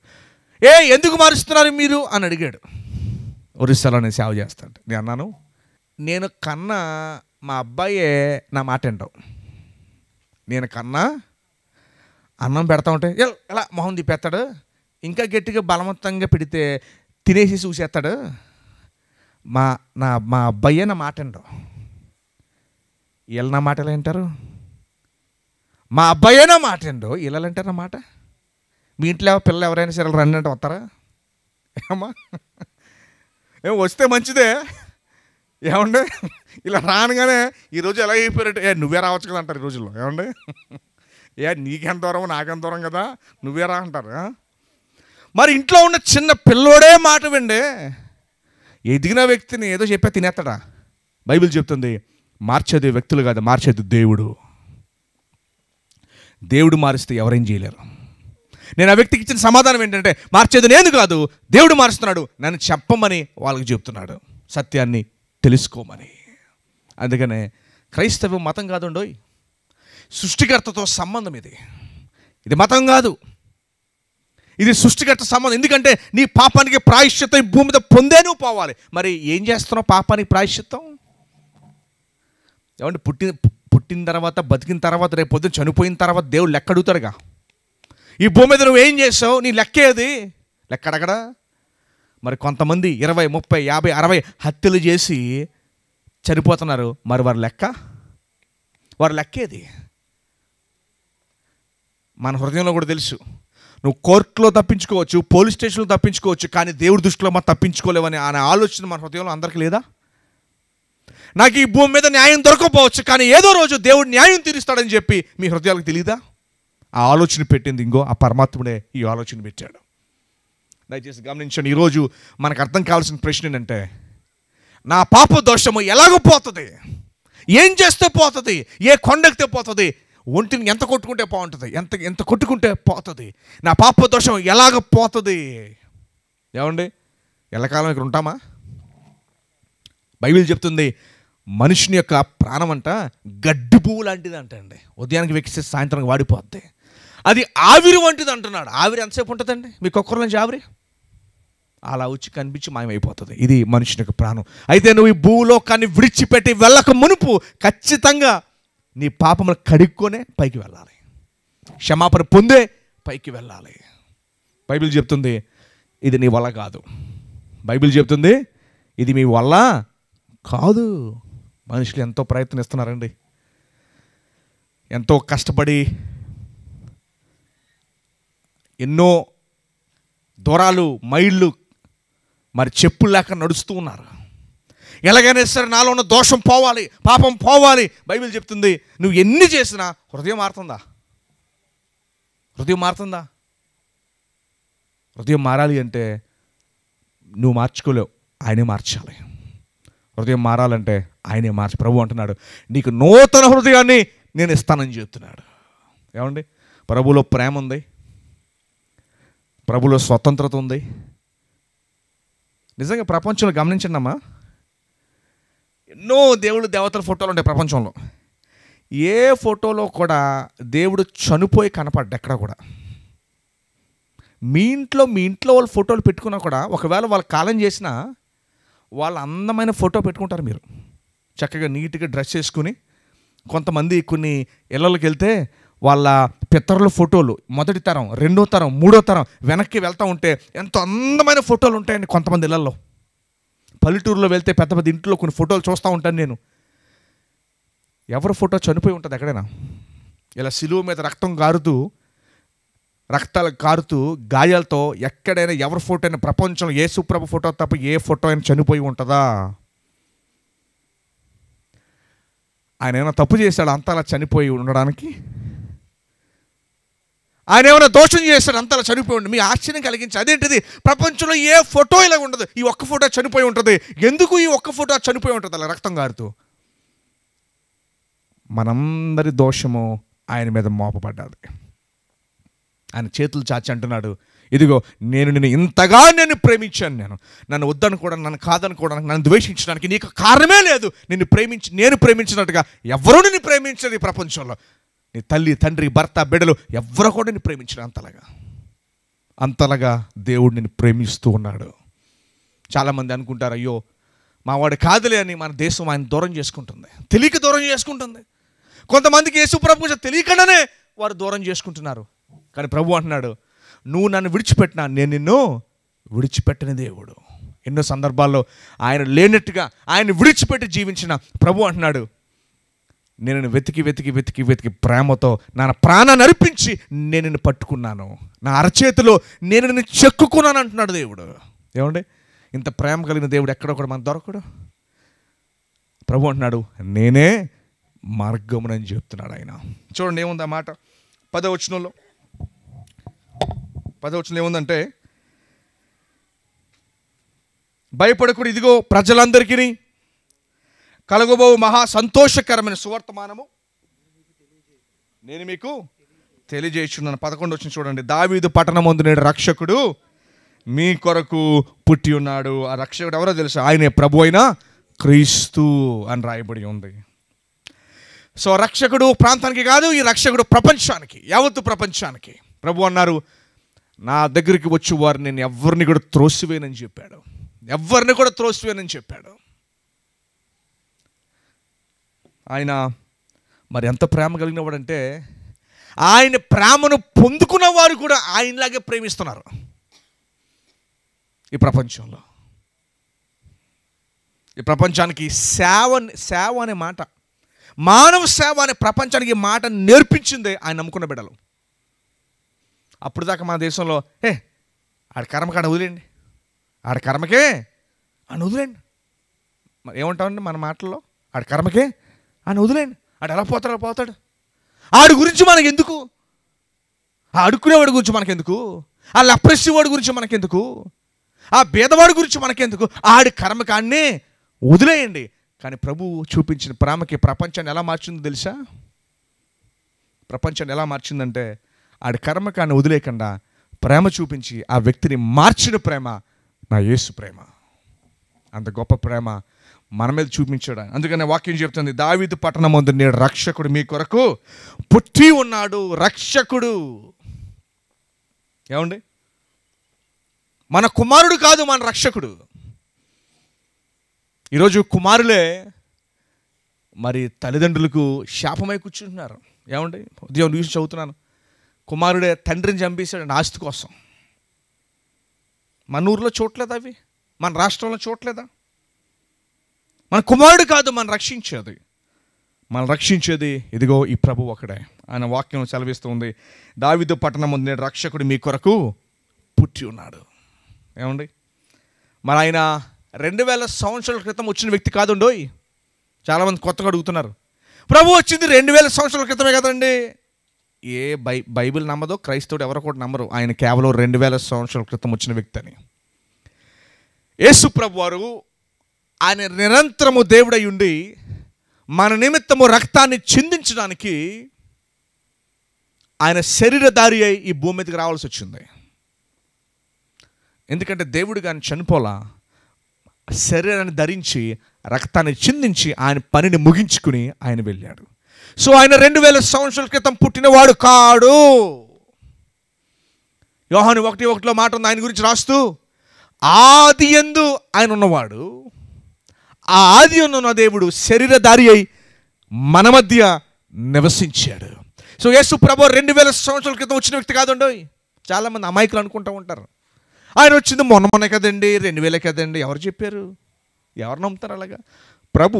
ఎందుకు మారుస్తున్నారు మీరు అని అడిగాడు. ఒరిస్సాలో నేను సేవ చేస్తాను. నేను అన్నాను, నేను కన్నా మా అబ్బాయే నా మాట వింటావు. నేను కన్నా అన్నం పెడతా ఉంటే ఎలా మొహం తిప్పేస్తాడు, ఇంకా గట్టిగా బలవంతంగా పెడితే తినేసి చూసేస్తాడు. మా అబ్బాయే నా మాట వింటావు. వీళ్ళు నా మాట ఎలా వింటారు? మా అబ్బాయే నా మాట విండు, ఇలా అంటారు నా మాట. మీ ఇంట్లో పిల్లలు ఎవరైనా సరే రండి అంటే వస్తారా? ఏమా వస్తే మంచిదే, ఏమండి ఇలా రానుగానే ఈరోజు ఎలా అయిపోయారంటే నువ్వే రావచ్చు కదా అంటారు ఈ రోజుల్లో. ఏమండి నీకెంత దూరం నాకెంత దూరం కదా, నువ్వే రా అంటారు. మరి ఇంట్లో ఉన్న చిన్న పిల్లోడే మాట విండే ఎదిగిన వ్యక్తిని ఏదో చెప్పే తినేస్తాడా? బైబిల్ చెప్తుంది మార్చేది వ్యక్తులు కాదు, మార్చేది దేవుడు. దేవుడు మారిస్తే ఎవరేం చేయలేరు. నేను ఆ వ్యక్తికి ఇచ్చిన సమాధానం ఏంటంటే మార్చేది నేను కాదు, దేవుడు మారుస్తున్నాడు, నన్ను చెప్పమని వాళ్ళకి చెప్తున్నాడు, సత్యాన్ని తెలుసుకోమని. అందుకనే క్రైస్తవం మతం కాదుండోయ్, సృష్టికర్తతో సంబంధం. ఇది మతం కాదు, ఇది సృష్టికర్త సంబంధం. ఎందుకంటే నీ పాపానికి ప్రాయశ్చిత్తం ఈ భూమి మీద పొందే నువ్వు పోవాలి. మరి ఏం చేస్తున్నావు పాపానికి ప్రాయశ్చిత్తం? ఏమంటే పుట్టిన తర్వాత బతికిన తర్వాత రేపు పొద్దున చనిపోయిన తర్వాత దేవుడు లెక్క అడుగుతాడుగా. ఈ భూమి మీద నువ్వు ఏం చేసావు, నీ లెక్కేది, లెక్క అడగడా? మరి కొంతమంది 20, 30, 50, 60 హత్యలు చేసి చనిపోతున్నారు. మరి వారి లెక్కేది? మన హృదయంలో కూడా తెలుసు, నువ్వు కోర్టులో తప్పించుకోవచ్చు, పోలీస్ స్టేషన్లో తప్పించుకోవచ్చు, కానీ దేవుడి దృష్టిలో మనం తప్పించుకోలేవని అనే ఆలోచన మన హృదయంలో అందరికీ లేదా? నాకు ఈ భూమి మీద న్యాయం దొరకకపోవచ్చు, కానీ ఏదో రోజు దేవుడు న్యాయం తీరుస్తాడని చెప్పి మీ హృదయాలకు తెలియదా? ఆ ఆలోచన పెట్టింది ఇంకో ఆ పరమాత్ముడే ఈ ఆలోచన పెట్టాడు. దయచేసి గమనించండి. ఈరోజు మనకు అర్థం కావాల్సిన ప్రశ్న ఏంటంటే, నా పాప దోషము ఎలాగో పోతుంది, ఏం చేస్తే పోతుంది, ఏ కొండెక్కితే పోతుంది, ఒంటిని ఎంత కొట్టుకుంటే బాగుంటుంది, ఎంత కొట్టుకుంటే పోతుంది, నా పాప దోషం ఎలాగ పోతుంది? ఏమండి ఎల్లకాలం ఇక్కడ ఉంటామా? బైబిల్ చెప్తుంది మనుషుని యొక్క ప్రాణం అంట గడ్డి పువ్వు లాంటిది అంటండి. ఉదయానికి వెక్కిస్తే సాయంత్రానికి వాడిపోద్ది. అది ఆవిరి వంటిది అంటున్నాడు. ఆవిరి ఎంతసేపు ఉంటుందండి? మీ కుక్కర్ నుంచి ఆవిరి అలా వచ్చి కనిపించి మాయమైపోతుంది. ఇది మనుషుని యొక్క ప్రాణం. అయితే నువ్వు ఈ భూలోకాన్ని విడిచిపెట్టి వెళ్ళక మునుపు ఖచ్చితంగా నీ పాపములు కడుక్కొనే పైకి వెళ్ళాలి, క్షమాపణ పొందే పైకి వెళ్ళాలి. బైబిల్ చెప్తుంది ఇది నీ వల్ల కాదు. బైబిల్ చెప్తుంది ఇది మీ వల్ల కాదు. మనుషులు ఎంతో ప్రయత్నిస్తున్నారండి, ఎంతో కష్టపడి ఎన్నో దూరాలు మైళ్ళు మరి చెప్పులు లేక నడుస్తూ ఉన్నారు. ఎలాగైనా సరే నాలో ఉన్న దోషం పోవాలి, పాపం పోవాలి. బైబిల్ చెప్తుంది నువ్వు ఎన్ని చేసినా హృదయం మారుతుందా? హృదయం మారాలి అంటే నువ్వు మార్చుకోలేవు, ఆయనే మార్చాలి. హృదయం మారాలంటే ఆయనే మార్చి. ప్రభు అంటున్నాడు నీకు నూతన హృదయాన్ని నేను ఇస్తానని చెప్తున్నాడు. ఏమండి ప్రభులో ప్రేమ ఉంది, ప్రభులో స్వతంత్రత ఉంది. నిజంగా ప్రపంచంలో గమనించండి అమ్మా, ఎన్నో దేవుడు దేవతల ఫోటోలు ఉంటాయి ప్రపంచంలో. ఏ ఫోటోలో కూడా దేవుడు చనిపోయి కనపడ్డా ఎక్కడ కూడా. మీ ఇంట్లో వాళ్ళ ఫోటోలు పెట్టుకున్నా కూడా ఒకవేళ వాళ్ళ కాలం చేసినా వాళ్ళ అందమైన ఫోటో పెట్టుకుంటారు. మీరు చక్కగా నీట్గా డ్రెస్ చేసుకుని, కొంతమంది కొన్ని ఇళ్ళకి వెళ్తే వాళ్ళ పితరుల ఫోటోలు మొదటి తరం, రెండో తరం, మూడో తరం వెనక్కి వెళ్తూ ఉంటే ఎంతో అందమైన ఫోటోలు ఉంటాయండి కొంతమంది ఇళ్ళల్లో. పల్లెటూరులో వెళ్తే పెద్ద పెద్ద ఇంట్లో కొన్ని ఫోటోలు చూస్తూ ఉంటాను నేను. ఎవరి ఫోటో చనిపోయి ఉంటుంది ఎక్కడైనా, ఇలా సిలువ మీద రక్తాలు కారుతూ గాయాలతో ఎక్కడైనా ఎవరి ఫోటో అయినా ప్రపంచంలో యేసుప్రభు ఫోటో తప్ప ఏ ఫోటో అయినా చనిపోయి ఉంటుందా? ఆయన ఏమైనా తప్పు చేశాడు అంతలా చనిపోయి ఉండడానికి? ఆయన ఏమైనా దోషం చేశాడు అంతలా చనిపోయి ఉండి? మీ ఆశ్చర్యం కలిగించి అదేంటిది, ప్రపంచంలో ఏ ఫోటో ఇలా ఉండదు, ఈ ఒక్క ఫోటో చనిపోయి ఉంటుంది. ఎందుకు ఈ ఒక్క ఫోటో చనిపోయి ఉంటుంది అలా రక్తం కారుతూ? మనందరి దోషము ఆయన మీద మోపబడ్డాది. ఆయన చేతులు చాచి అంటున్నాడు ఇదిగో నేను నిన్ను ఇంతగా ప్రేమించాను. నన్ను వద్దనుకోవడానికి, నన్ను కాదనుకోవడానికి, నన్ను ద్వేషించడానికి నీకు కారణమే లేదు. నేను ప్రేమించినట్టుగా ఎవరూ నిన్ను ప్రేమించరు ఈ ప్రపంచంలో. నీ తల్లి, తండ్రి, భర్త, బిడ్డలు ఎవరో కూడా నిన్ను ప్రేమించరు అంతలాగా దేవుడు నిన్ను ప్రేమిస్తూ ఉన్నాడు. చాలామంది అనుకుంటారు, అయ్యో మా వాడు కాదులే అని మన దేశం ఆయన దూరం చేసుకుంటుంది, తెలియక దూరం చేసుకుంటుంది. కొంతమందికి యేసు ప్రభు తెలియకుండానే వారు దూరం చేసుకుంటున్నారు. కానీ ప్రభు అంటున్నాడు, నువ్వు నన్ను విడిచిపెట్టినా నేను నిన్ను విడిచిపెట్టని దేవుడు. ఎన్నో సందర్భాల్లో ఆయన లేనట్టుగా ఆయన విడిచిపెట్టి జీవించిన ప్రభు అంటున్నాడు, నేను వెతికి ప్రేమతో నా ప్రాణాన్ని అర్పించి నేను నిన్ను పట్టుకున్నాను, నా అరచేతిలో నేను నిన్ను చెక్కుకున్నాను అంటున్నాడు దేవుడు. ఏమండి, ఇంత ప్రేమ కలిగిన దేవుడు ఎక్కడ కూడా మనకు దొరకడు. ప్రభు అంటున్నాడు, నేనే మార్గమునని చెప్తున్నాడు ఆయన. చూడండి ఏముంది ఆ మాట 10వ వచనంలో. 10వ వచనంలో ఏముందంటే, భయపడకుడు, ఇదిగో ప్రజలందరికీ కలగబో మహా సంతోషకరమైన సువర్తమానము నేను మీకు తెలియజేస్తున్నాను. 11వ వచనం చూడండి. దావీదు పట్టణమందు నేడు రక్షకుడు మీ కొరకు పుట్టి ఉన్నాడు. ఆ రక్షకుడు ఎవరో తెలుసు, ఆయనే ప్రభు అయిన క్రీస్తు అని రాయబడి ఉంది. సో రక్షకుడు ప్రాంతానికి కాదు, ఈ రక్షకుడు ప్రపంచానికి, యావత్తు ప్రపంచానికి. ప్రభు అన్నారు, నా దగ్గరికి వచ్చి వారు నేను ఎవరిని కూడా త్రోసివేనని చెప్పాడు. ఆయన మరి ఎంత ప్రేమ కలిగిన వాడంటే, ఆయన ప్రేమను పొందుకున్న వారు కూడా ఆయనలాగే ప్రేమిస్తున్నారు ఈ ప్రపంచంలో. ఈ ప్రపంచానికి సేవ అనే మాట, మానవ సేవ అనే ప్రపంచానికి మాట నేర్పించిందే ఆయన నమ్ముకున్న బిడ్డలు. అప్పుడు దాకా మన దేశంలో ఆడి కర్మకి ఆడ వదిలేండి, ఆడి కర్మకే అని వదిలేండి. మరి ఏమంటామండి మన మాటల్లో, ఆడి కర్మకే అని వదిలేండి, ఆడు ఎలా పోతాడు, ఆడి గురించి మనకెందుకు, ఆ అడుక్కునేవాడి గురించి మనకెందుకు, ఆ లప్రెసివ్ వాడి గురించి మనకెందుకు, ఆ భేదవాడి గురించి మనకెందుకు, ఆడి కర్మకాన్నే వదిలేయండి. కానీ ప్రభు చూపించిన ప్రేమకి ప్రపంచాన్ని ఎలా మార్చిందో తెలుసా? ప్రపంచాన్ని ఎలా మార్చిందంటే, ఆడి కర్మకాన్ని వదిలేయకుండా ప్రేమ చూపించి ఆ వ్యక్తిని మార్చిన ప్రేమ నా యేసు ప్రేమ. అంత గొప్ప ప్రేమ మన మీద చూపించాడు. అందుకనే వాక్యం చెప్తుంది, దావీదు పట్టణమందు నేడు రక్షకుడు మీ కొరకు పుట్టి ఉన్నాడు. రక్షకుడు ఏమండి, మన కుమారుడు కాదు, మన రక్షకుడు. ఈరోజు కుమారులే మరి తల్లిదండ్రులకు శాపమై కూర్చుంటున్నారు. ఏమండి, ఉదయం న్యూస్ చదువుతున్నాను, కుమారుడే తండ్రిని చంపేశాడు ఆస్తి కోసం. మన ఊర్లో చూడలేదా అవి? మన రాష్ట్రంలో చూడలేదా? మన కుమారుడు కాదు మన రక్షించేది ఇదిగో ఈ ప్రభు ఒకడే. ఆయన వాక్యం సెలవిస్తుంది, దావీదు పట్టణమందు నేడు రక్షకుడు మీ కొరకు పుట్టి ఉన్నాడు. ఏమండి, మరి ఆయన 2000 సంవత్సరాల క్రితం వచ్చిన వ్యక్తి కాదుండోయ్. చాలామంది కొత్తగా అడుగుతున్నారు, ప్రభు వచ్చింది 2000 సంవత్సరాల క్రితమే కదండి. బైబిల్ నమ్మదో, క్రైస్తవుడు ఎవరో కూడా నమ్మరు ఆయన కేవలం 2000 సంవత్సరాల క్రితం వచ్చిన వ్యక్తి అని. యేసు ప్రభు వారు ఆయన నిరంతరము దేవుడై ఉండి మన నిమిత్తము రక్తాన్ని చిందించడానికి ఆయన శరీరధారి అయి ఈ భూమి మీదకి రావాల్సి వచ్చింది. ఎందుకంటే దేవుడు కానీ చనిపోలా, శరీరాన్ని ధరించి రక్తాన్ని చిందించి ఆయన పనిని ముగించుకుని ఆయన వెళ్ళాడు. సో ఆయన 2000 సంవత్సరాల క్రితం పుట్టినవాడు కాడు. యోహాను 1:1 మాట ఉంది ఆయన గురించి రాస్తూ, ఆది యందు ఆయన ఉన్నవాడు, ఆ ఆది ఉన్న దేవుడు శరీరధారి అయి మన మధ్య నివసించాడు. సో యేసు ప్రభు 2000 సంవత్సరాల క్రితం వచ్చిన వ్యక్తి కాదండి. చాలామంది అమాయకులు అనుకుంటూ ఉంటారు, ఆయన వచ్చింది మొన్న కదండి, 2000 కదండి. ఎవరు చెప్పారు? ఎవరు నమ్ముతారు అలాగా? ప్రభు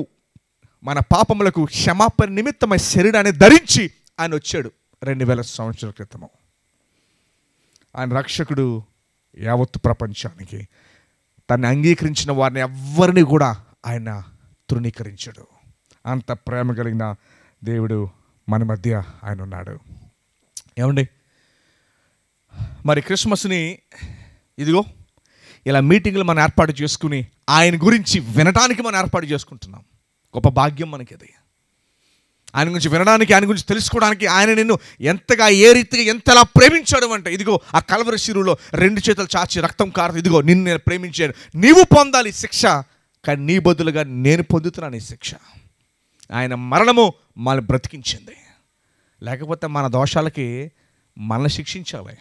మన పాపములకు క్షమాపణ నిమిత్తమై శరీరాన్ని ధరించి ఆయన వచ్చాడు 2000 సంవత్సరాల క్రితము. ఆయన రక్షకుడు యావత్తు ప్రపంచానికి. తను అంగీకరించిన వారిని ఎవ్వరిని కూడా ఆయన తృణీకరించాడు. అంత ప్రేమ కలిగిన దేవుడు మన మధ్య ఆయన ఉన్నాడు. ఏమండి, మరి క్రిస్మస్ని ఇదిగో ఇలా మీటింగ్లు మనం ఏర్పాటు చేసుకుని ఆయన గురించి వినటానికి మనం ఏర్పాటు చేసుకుంటున్నాం. గొప్ప భాగ్యం మనకి అది. ఆయన గురించి వినడానికి, ఆయన గురించి తెలుసుకోవడానికి, ఆయన నిన్ను ఎంతగా, ఏ రీతిగా, ఎంతలా ప్రేమించాడు అంటే, ఇదిగో ఆ కల్వరి శిలువలో 2 చేతులు చాచి రక్తం కారుతుంది, ఇదిగో నిన్ను నేను ప్రేమించాను, నీవు పొందాలి శిక్ష, కానీ నీ బదులుగా నేను పొందుతున్నాను ఈ శిక్ష. ఆయన మరణము మనల్ని బ్రతికించింది. లేకపోతే మన దోషాలకి మనల్ని శిక్షించాలి.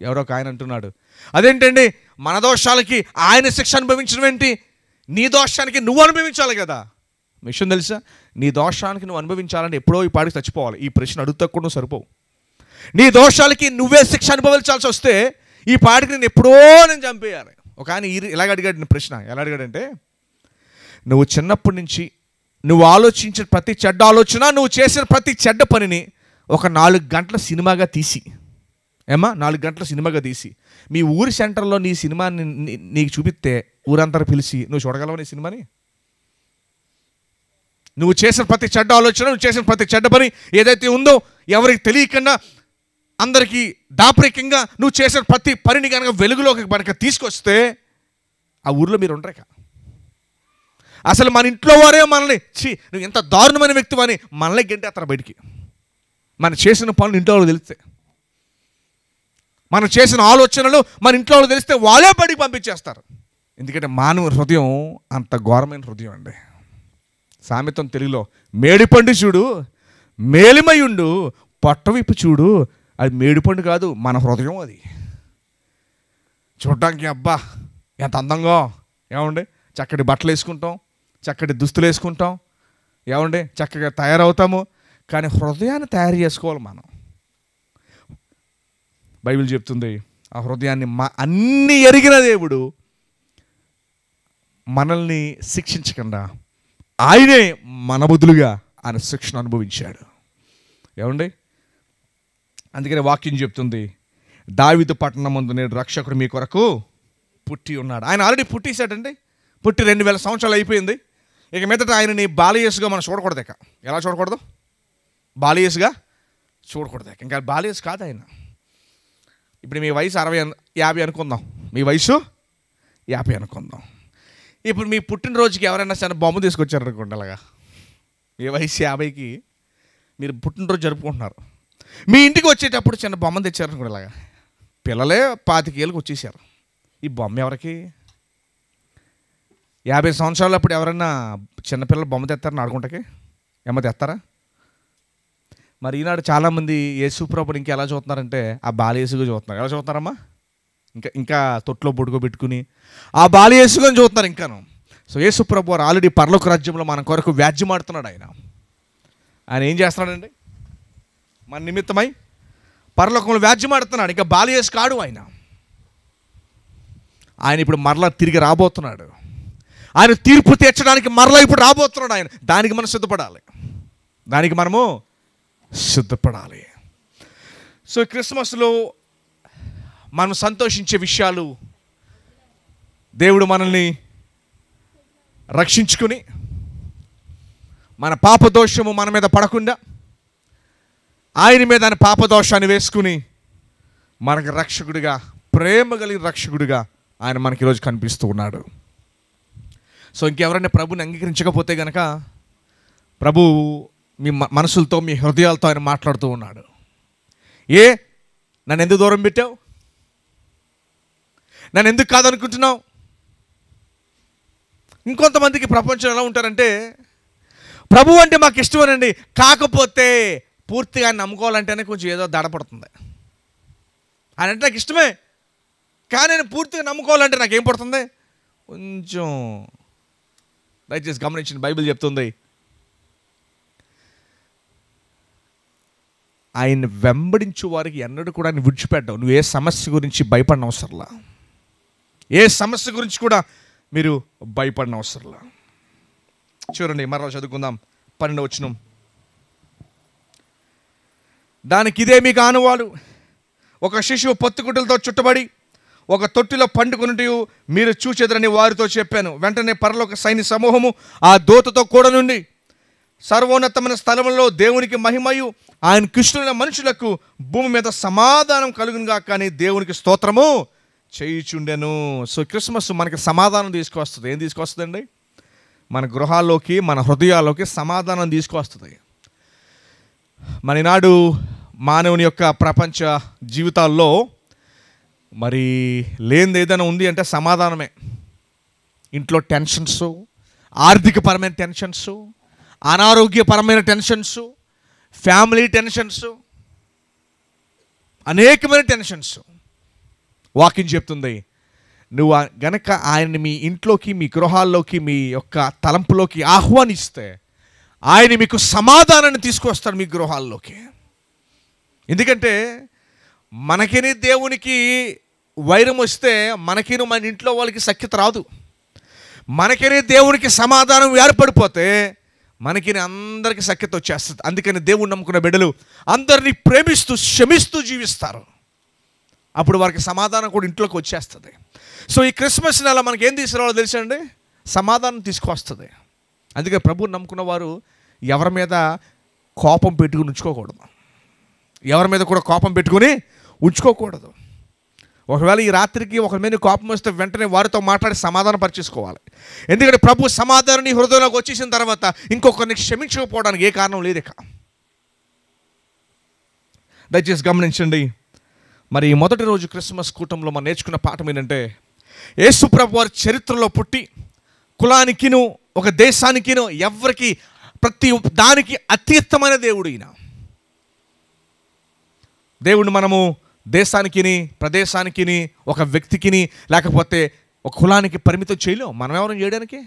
ఎవరో ఒక ఆయన అంటున్నాడు, అదేంటండి మన దోషాలకి ఆయన శిక్ష అనుభవించడం ఏంటి, నీ దోషానికి నువ్వు అనుభవించాలి కదా. విషయం తెలుసా, నీ దోషానికి నువ్వు అనుభవించాలంటే ఎప్పుడో ఈ పాడికి చచ్చిపోవాలి. ఈ ప్రశ్న అడుగుతా కూడా నువ్వు సరిపోవు. నీ దోషాలకి నువ్వే శిక్ష అనుభవించాల్సి వస్తే ఈ పాడికి నేను ఎప్పుడో చంపేయాలి. ఒక ఆయన ఇలాగ అడిగాడు ప్రశ్న. ఎలా అడిగాడంటే, నువ్వు చిన్నప్పటి నుంచి నువ్వు ఆలోచించిన ప్రతి చెడ్డ ఆలోచన, నువ్వు చేసిన ప్రతి చెడ్డ పనిని ఒక 4 గంటల సినిమాగా తీసి, 4 గంటల సినిమాగా తీసి మీ ఊరి సెంటర్లో నీ సినిమాని నీకు చూపిస్తే ఊరంతా పిలిచి నువ్వు చూడగలవు నీ సినిమాని? నువ్వు చేసిన ప్రతి చెడ్డ ఆలోచన, నువ్వు చేసిన ప్రతి చెడ్డ పని ఏదైతే ఉందో ఎవరికి తెలియకుండా అందరికీ దాపరికంగా నువ్వు చేసిన ప్రతి పనిని కనుక వెలుగులోకి కనుక తీసుకొస్తే ఆ ఊరిలో మీరు ఉండరేక. అసలు మన ఇంట్లో వారే మనల్ని నువ్వు ఎంత దారుణమైన వ్యక్తివని మనల్ని గెంటేస్తారు బయటికి. మనం చేసిన పనులు ఇంట్లో వాళ్ళు తెలిస్తే, మనం చేసిన ఆలోచనలు మన ఇంట్లో వాళ్ళు తెలిస్తే వాళ్ళే బయటికి పంపించేస్తారు. ఎందుకంటే మానవ హృదయం అంత ఘోరమైన హృదయం అండి. సామెతం తెలుగులో, మేడిపండు చూడు మేలిమయుండు, పొట్టవిప్పు చూడు అది మేడిపండు కాదు, మన హృదయం అది. చూడటానికి అబ్బా ఎంత అందంగా, ఏమండి చక్కటి బట్టలు వేసుకుంటాం, చక్కటి దుస్తులు వేసుకుంటాం, ఏమండి చక్కగా తయారవుతాము, కానీ హృదయాన్ని తయారు చేసుకోవాలి మనం. బైబిల్ చెప్తుంది, ఆ హృదయాన్ని అన్నీ ఎరిగిన దేవుడు మనల్ని శిక్షించకుండా ఆయనే మన బదులుగా ఆయన శిక్షను అనుభవించాడు. ఏమండి అందుకనే వాక్యం చెప్తుంది, దావీదు పట్టణమందు నేడు రక్షకుడు మీ కొరకు పుట్టి ఉన్నాడు. ఆయన ఆల్రెడీ పుట్టేశాడండి. పుట్టి 2000 సంవత్సరాలు అయిపోయింది. ఇక మీదట ఆయనని బాలయేసుగా మనం చూడకూడదు. ఇక ఎలా చూడకూడదు? బాలయేసుగా చూడకూడదు. ఇంకా బాలయేసు కాదు ఆయన. ఇప్పుడు మీ వయసు 50 అనుకుందాం, మీ వయసు 50 అనుకుందాం. ఇప్పుడు మీ పుట్టినరోజుకి ఎవరైనా చిన్న బొమ్మ తీసుకొచ్చారనుకోండి, అలాగా మీ వయసు 50కి మీరు పుట్టినరోజు జరుపుకుంటున్నారు. మీ ఇంటికి వచ్చేటప్పుడు చిన్న బొమ్మను తెచ్చారనుకోండి, అలాగా పిల్లలే 25 ఏళ్ళకి వచ్చేసారు. ఈ బొమ్మ ఎవరికి? 50 సంవత్సరాలు అప్పుడు ఎవరైనా చిన్నపిల్లలు బొమ్మ తెస్తారని ఆడుకుంటాకి ఏమో తెస్తారా? మరి ఈనాడు చాలామంది యేసుప్రభుని ఇంకా ఎలా చూస్తున్నారంటే ఆ బాలయేసుగా చూస్తున్నారు. ఎలా చూస్తున్నారమ్మా? ఇంకా తొట్లో బుడుకోబెట్టుకుని ఆ బాలయేసుగా చూస్తున్నారు ఇంకాను. సో యేసుప్రభు వారు ఆల్రెడీ పరలోక రాజ్యంలో మన కొరకు వ్యాజ్యమాడుతున్నాడు. ఆయన ఏం చేస్తున్నాడండి? మన నిమిత్తమై పరలోకంలో వ్యాజ్యమాడుతున్నాడు. ఇంకా బాలయేసు కాడు ఆయన. ఆయన ఇప్పుడు మరలా తిరిగి రాబోతున్నాడు. ఆయన తీర్పు తీర్చడానికి మరలా ఇప్పుడు రాబోతున్నాడు ఆయన. దానికి మనం సిద్ధపడాలి. దానికి మనము సిద్ధపడాలి. సో క్రిస్మస్లో మనం సంతోషించే విషయాలు, దేవుడు మనల్ని రక్షించుకుని మన పాపదోషము మన మీద పడకుండా ఆయన మీద ఆయన పాపదోషాన్ని వేసుకుని మనకు రక్షకుడిగా, ప్రేమ కలిగిన రక్షకుడిగా ఆయన మనకి ఈరోజు కనిపిస్తూ ఉన్నాడు. సో ఇంకెవరైనా ప్రభుని అంగీకరించకపోతే కనుక ప్రభు మీ మనసులతో, మీ హృదయాలతో ఆయన మాట్లాడుతూ ఉన్నాడు. నన్ను ఎందుకు దూరం పెట్టావు? నన్ను ఎందుకు కాదనుకుంటున్నావు? ఇంకొంతమందికి ప్రపంచం ఎలా ఉంటారంటే, ప్రభు అంటే మాకు ఇష్టమేనండి, కాకపోతే పూర్తిగా నమ్ముకోవాలంటేనే కొంచెం ఏదో దడపడుతుంది. ఆయన అంటే నాకు ఇష్టమే, కానీ నేను పూర్తిగా నమ్ముకోవాలంటే నాకేం పడుతుంది? కొంచెం దయచేసి గమనించిన బైబిల్ చెప్తుంది, ఆయన వెంబడించు వారికి ఎన్నడూ కూడా ఆయన విడిచిపెట్టావు. నువ్వు ఏ సమస్య గురించి భయపడిన అవసరంలా, ఏ సమస్య గురించి కూడా మీరు భయపడిన అవసరంలా. చూడండి మరలా చదువుకుందాం 12వ వచనం. దానికి ఇదే మీకు ఆనవాలు, ఒక శిశువు పొత్తిగుడ్డలతో చుట్టబడి ఒక తొట్టిలో పండుకొనుట మీరు చూచెదరని వారితో చెప్పాను. వెంటనే పరలోక సైన్య సమూహము ఆ దూతతో కూడా నుండి సర్వోన్నతమైన స్థలంలో దేవునికి మహిమయు ఆయన కృష్ణులైన మనుషులకు భూమి మీద సమాధానం కలుగునుగా, కానీ దేవునికి స్తోత్రము చేయుచుండెను. సో క్రిస్మస్ మనకి సమాధానం తీసుకొస్తుంది. ఏం తీసుకొస్తుందండి? మన గృహాల్లోకి, మన హృదయాల్లోకి సమాధానం తీసుకొస్తుంది. మన ఈనాడు మానవుని యొక్క ప్రపంచ జీవితాల్లో మరి లేనిది ఏదైనా ఉంది అంటే సమాధానమే. ఇంట్లో టెన్షన్స్, ఆర్థికపరమైన టెన్షన్స్, అనారోగ్యపరమైన టెన్షన్స్, ఫ్యామిలీ టెన్షన్స్, అనేకమైన టెన్షన్స్. వాక్యం చెప్తుంది, నువ్వు గనక ఆయన్ని మీ ఇంట్లోకి, మీ గృహాల్లోకి, మీ యొక్క తలంపులోకి ఆహ్వానిస్తే ఆయన మీకు సమాధానాన్ని తీసుకొస్తాడు మీ గృహాల్లోకి. ఎందుకంటే మనకిని దేవునికి వైరం వస్తే మనకిని మన ఇంట్లో వాళ్ళకి సఖ్యత రాదు. మనకిని దేవునికి సమాధానం ఏర్పడిపోతే మనకిని అందరికీ సఖ్యత వచ్చేస్తుంది. అందుకని దేవుని నమ్ముకున్న బిడ్డలు అందరినీ ప్రేమిస్తూ క్షమిస్తూ జీవిస్తారు. అప్పుడు వారికి సమాధానం కూడా ఇంట్లోకి వచ్చేస్తుంది. సో ఈ క్రిస్మస్ నెల మనకి ఏం తీసుకురావాలో తెలుసండి? సమాధానం తీసుకొస్తుంది. అందుకే ప్రభువుని నమ్ముకున్న వారు ఎవరి మీద కోపం పెట్టుకుని ఉంచుకోకూడదు. ఎవరి మీద కూడా కోపం పెట్టుకుని ఉంచుకోకూడదు. ఒకవేళ ఈ రాత్రికి ఒకరి మీద కోపం వస్తే వెంటనే వారితో మాట్లాడి సమాధానం పరిచేసుకోవాలి. ఎందుకంటే ప్రభు సమాధానం నీ హృదయంలోకి వచ్చేసిన తర్వాత ఇంకొకరిని క్షమించకపోవడానికి ఏ కారణం లేదు ఇక. దయచేసి గమనించండి. మరి ఈ మొదటి రోజు క్రిస్మస్ కూటంలో మనం నేర్చుకున్న పాఠం ఏంటంటే, యేసు ప్రభు వారి చరిత్రలో పుట్టి కులానికిను ఒక దేశానికిను ఎవరికి ప్రతి దానికి అతీతమైన దేవుడు ఈయన. దేవుడిని మనము దేశానికిని, ప్రదేశానికిని, ఒక వ్యక్తికిని, లేకపోతే ఒక కులానికి పరిమితం చేయలేం. మనం ఎవరైనా చేయడానికి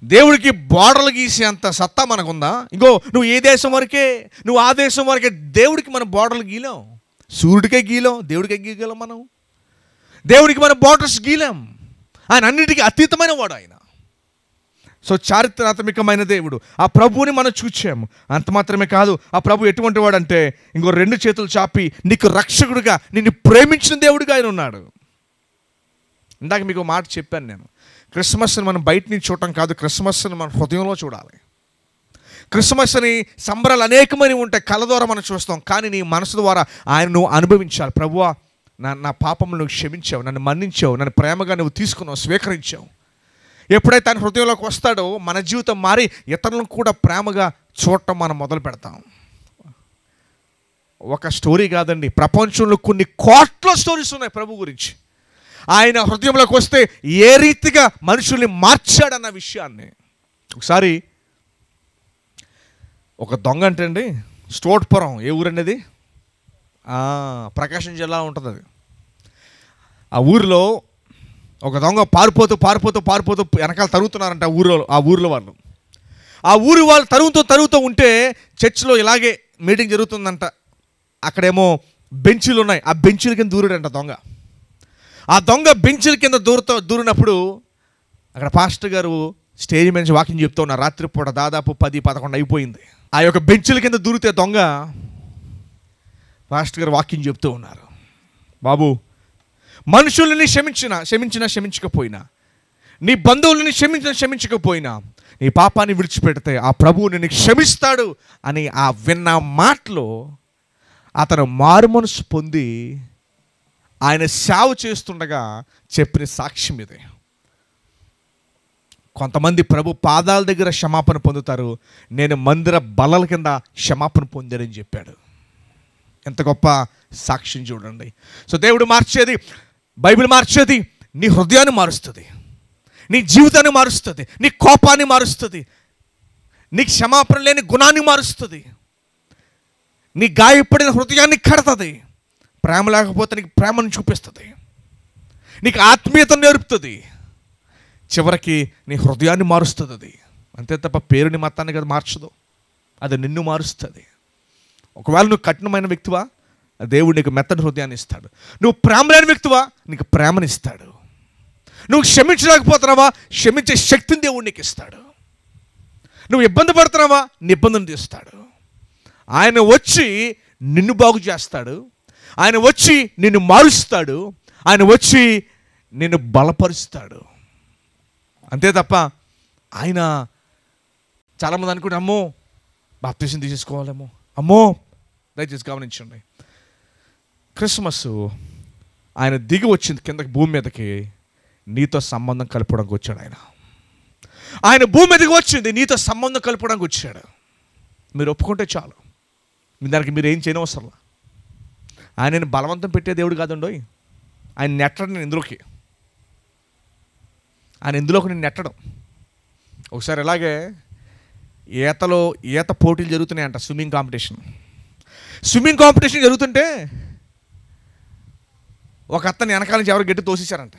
దేవుడికి బోర్డర్లు గీసేంత సత్తా మనకుందా? ఇంకో నువ్వు ఏ దేశం వరకే, నువ్వు ఆ దేశం వరకే. దేవుడికి మనం బోర్డర్లు గీలేం. సూర్యుడికే గీలేం, దేవుడికే గీయగలం. మనం దేవుడికి మనం బోర్డర్స్ గీలేం. ఆయన అన్నిటికీ అతీతమైన వాడు ఆయన. సో చారిత్రాత్మకమైన దేవుడు. ఆ ప్రభువుని మనం చూచాము. అంత మాత్రమే కాదు, ఆ ప్రభు ఎటువంటి వాడంటే ఇంకో 2 చేతులు చాపి నీకు రక్షకుడిగా, నిన్ను ప్రేమించిన దేవుడిగా ఆయన ఉన్నాడు. ఇందాక మీకు మాట చెప్పాను నేను, క్రిస్మస్ని మనం బయట నుంచి చూడటం కాదు, క్రిస్మస్ని మన హృదయంలో చూడాలి. క్రిస్మస్ని సంబరాలు అనేకమైనవి ఉంటాయి, కళ్ళ ద్వారా మనం చూస్తాం. కానీ నీ మనసు ద్వారా ఆయన నువ్వు అనుభవించాలి. ప్రభువా, నా పాపములు నువ్వు క్షమించావు, నన్ను మన్నించావు, నన్ను ప్రేమగా నువ్వు తీసుకున్నావు, స్వీకరించావు. ఎప్పుడైతే ఆయన హృదయంలోకి వస్తాడో మన జీవితం మారి ఇతరులను కూడా ప్రేమగా చూడటం మనం మొదలు పెడతాం. ఒక స్టోరీ కాదండి, ప్రపంచంలో కొన్ని కోట్ల స్టోరీస్ ఉన్నాయి ప్రభు గురించి. ఆయన హృదయంలోకి వస్తే ఏ రీతిగా మనుషుల్ని మార్చాడన్న విషయాన్ని. ఒకసారి ఒక దొంగ అంటే అండి, స్టోట్పురం, ఏ ఊరండి అది? ప్రకాశం జిల్లా ఉంటుంది అది. ఆ ఊరిలో ఒక దొంగ పారిపోతూ వెనకాల తరుగుతున్నారంట ఆ ఊరిలో వాళ్ళు. ఆ ఊరి వాళ్ళు తరుగుతూ ఉంటే చర్చిలో ఇలాగే మీటింగ్ జరుగుతుందంట. అక్కడేమో బెంచీలు ఉన్నాయి, ఆ బెంచీల కింద దూరాడంట దొంగ. ఆ దొంగ బెంచీల కింద దూరినప్పుడు అక్కడ పాస్టర్ గారు స్టేజ్ మీద నుంచి వాకింగ్ చెప్తూ ఉన్నారు. రాత్రిపూట దాదాపు 10-11 అయిపోయింది. ఆ యొక్క బెంచీల కింద దూరితే దొంగ పాస్టర్ గారు వాకింగ్ చెప్తూ ఉన్నారు. బాబు, మనుషులని క్షమించకపోయినా, నీ బంధువులని క్షమించకపోయినా, నీ పాపాన్ని విడిచిపెడితే ఆ ప్రభువు నిన్ను క్షమిస్తాడు అని ఆ విన్న మాటలో అతను మారు మనసు పొంది ఆయన సేవ చేస్తుండగా చెప్పిన సాక్ష్యం ఇదే. కొంతమంది ప్రభు పాదాల దగ్గర క్షమాపణ పొందుతారు, నేను మందిర బల్లల కింద క్షమాపణ పొందానని చెప్పాడు. ఎంత గొప్ప సాక్ష్యం చూడండి. సో దేవుడు మార్చేది, బైబిల్ మార్చేది నీ హృదయాన్ని మారుస్తుంది, నీ జీవితాన్ని మారుస్తుంది, నీ కోపాన్ని మారుస్తుంది, నీ క్షమాపణ లేని గుణాన్ని మారుస్తుంది, నీ గాయపడిన హృదయాన్ని కడతుంది, ప్రేమ లేకపోతే నీకు ప్రేమను చూపిస్తుంది, నీకు ఆత్మీయతను నేర్పుతుంది, చివరికి నీ హృదయాన్ని మారుస్తుంది. అది అంతే తప్ప పేరుని మతాన్ని కదా మార్చదు, అది నిన్ను మారుస్తుంది. ఒకవేళ నువ్వు కఠినమైన వ్యక్తివా, దేవుడు నీకు మెత్తని హృదయాన్ని ఇస్తాడు. నువ్వు ప్రేమ లేని వ్యక్తివా, నీకు ప్రేమని ఇస్తాడు. నువ్వు క్షమించలేకపోతున్నావా, క్షమించే శక్తిని దేవుడు నీకు ఇస్తాడు. నువ్వు ఇబ్బంది పడుతున్నావా, నీ ఇబ్బందిని తీస్తాడు. ఆయన వచ్చి నిన్ను బాగు చేస్తాడు, ఆయన వచ్చి నిన్ను మారుస్తాడు, ఆయన వచ్చి నిన్ను బలపరుస్తాడు. అంతే తప్ప ఆయన చాలామంది అనుకుంటే అమ్మో బాప్తిసం తీసేసుకోవాలేమో, అమ్మో. దయచేసి గమనించండి, క్రిస్మస్ ఆయన దిగి వచ్చింది కిందకి, భూమి మీదకి నీతో సంబంధం కలపడానికి వచ్చాడు. ఆయన భూమి మీదకి వచ్చింది నీతో సంబంధం కలపడానికి వచ్చాడు. మీరు ఒప్పుకుంటే చాలు. దానికి మీరు ఏం చేయనవసరం. ఆయనని బలవంతం పెట్టే దేవుడు కాదండోయ్. ఆయన నెట్టడం నేను ఇందులోకి, ఆయన ఇందులోకి నేను నెట్టడం. ఒకసారి ఇలాగే ఈత పోటీలు జరుగుతున్నాయంట, స్విమ్మింగ్ కాంపిటీషన్ జరుగుతుంటే ఒక అతను వెనకాల నుంచి ఎవరు గట్టి తోసేశారంట.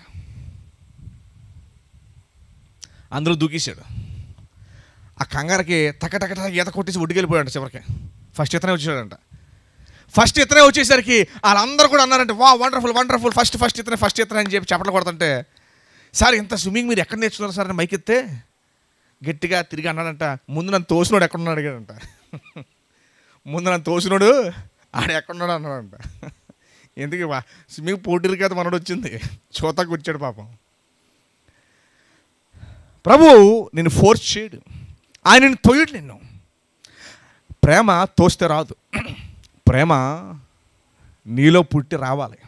అందులో దూకేశాడు. ఆ కంగారకి టక ఈత కొట్టేసి ఒడ్డుకెళ్ళిపోయాడు. చివరికి ఫస్ట్ ఇతనే వచ్చాడంట. ఫస్ట్ ఇతనే వచ్చేసరికి వాళ్ళందరూ కూడా అన్నారంటే, వా వండర్ఫుల్ ఫస్ట్ ఇతనే అని చెప్పి చప్పట్లు కొడుతుంటే, సార్ ఇంత స్విమ్మింగ్ మీరు ఎక్కడ నేర్చుకున్నారు సార్ అని మైకెత్తే గట్టిగా తిరిగి అన్నాడంట, ముందు నన్ను తోసినోడు ఎక్కడున్నాడు అడిగాడంట. ముందు నన్ను తోసినోడు ఆడ ఎక్కడున్నాడు అన్నాడంట. ఎందుకు స్విమ్మింగ్ పోటీలు కదా మనోడు వచ్చింది, చూతాకు వచ్చాడు పాపం. ప్రభు నేను ఫోర్స్ చేయడు, ఆయన నిన్ను తోయడు. నిన్ను ప్రేమ తోస్తే రాదు, ప్రేమ నీలో పుట్టి రావాలి.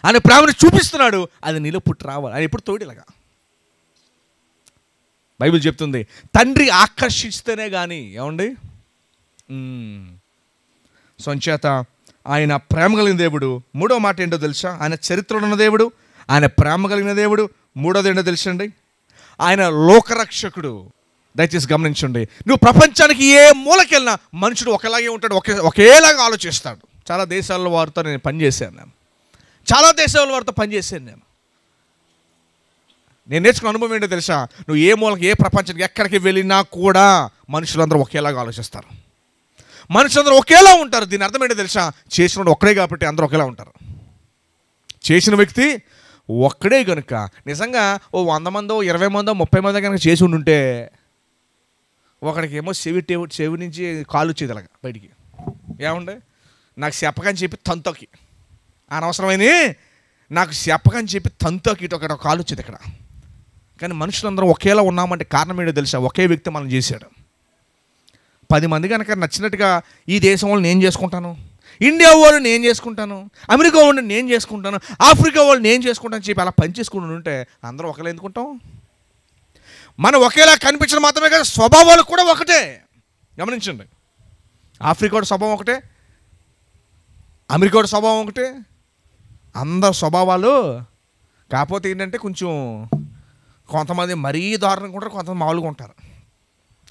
ఆయన ప్రేమను చూపిస్తున్నాడు, అది నీలో పుట్టి రావాలి. ఆయన ఎప్పుడు తోడిలాగా బైబిల్ చెప్తుంది, తండ్రి ఆకర్షిస్తేనే కానీ ఏమండి. సంచేత ఆయన ప్రేమ కలిగిన దేవుడు. మూడో మాట ఏంటో తెలుసా? ఆయన చరిత్రలో ఉన్న దేవుడు, ఆయన ప్రేమ కలిగిన దేవుడు. మూడోది ఏంటో తెలుసండి, ఆయన లోకరక్షకుడు. దయచేసి గమనించండి, నువ్వు ప్రపంచానికి ఏ మూలకెళ్ళినా మనుషుడు ఒకలాగే ఉంటాడు, ఒకేలాగా ఆలోచిస్తాడు. చాలా దేశాల వారితో నేను పనిచేశాను, నేను నేర్చుకున్న అనుభవం ఏంటో తెలుసా? నువ్వు ఏ మూలకి ఏ ప్రపంచానికి ఎక్కడికి వెళ్ళినా కూడా మనుషులందరూ ఒకేలాగా ఆలోచిస్తారు, మనుషులందరూ ఒకేలా ఉంటారు. దీని అర్థం ఏంటో తెలుసా? చేసినోడు ఒక్కడే కాబట్టి అందరూ ఒకేలా ఉంటారు. చేసిన వ్యక్తి ఒక్కడే కనుక నిజంగా 100 మందో 20 మందో 30 మందో కనుక చేసి ఉండుంటే ఒకడికి ఏమో చెవి నుంచి కాలు వచ్చేది అలాగా బయటికి. ఏముండే నాకు చెప్పకని చెప్పి తంతోకి అనవసరమైన నాకు చెప్పకని చెప్పి తంతోకి ఇటు ఒక కాలు వచ్చేది ఇక్కడ. కానీ మనుషులందరూ ఒకేలా ఉన్నామంటే కారణం ఏంటో తెలుసా? ఒకే వ్యక్తి మనం చేశాడు. 10 మంది కనుక నచ్చినట్టుగా ఈ దేశం వాళ్ళు నేను చేసుకుంటాను, ఇండియా వాళ్ళు నేను చేసుకుంటాను, అమెరికా వాళ్ళు నేను చేసుకుంటాను, ఆఫ్రికా వాళ్ళు నేను చేసుకుంటాను చెప్పి అలా పని చేసుకుంటూ ఉంటే అందరూ ఒకలా ఎందుకుంటాం? మనం ఒకేలా కనిపించడం మాత్రమే కాదు, స్వభావాలు కూడా ఒకటే. గమనించండి, ఆఫ్రికా వాడి స్వభావం ఒకటే, అమెరికా వాడి స్వభావం ఒకటే, అందరు స్వభావాలు. కాకపోతే ఏంటంటే కొంచెం కొంతమంది మరీ దారుణంగా ఉంటారు, కొంతమంది మామూలుగా ఉంటారు.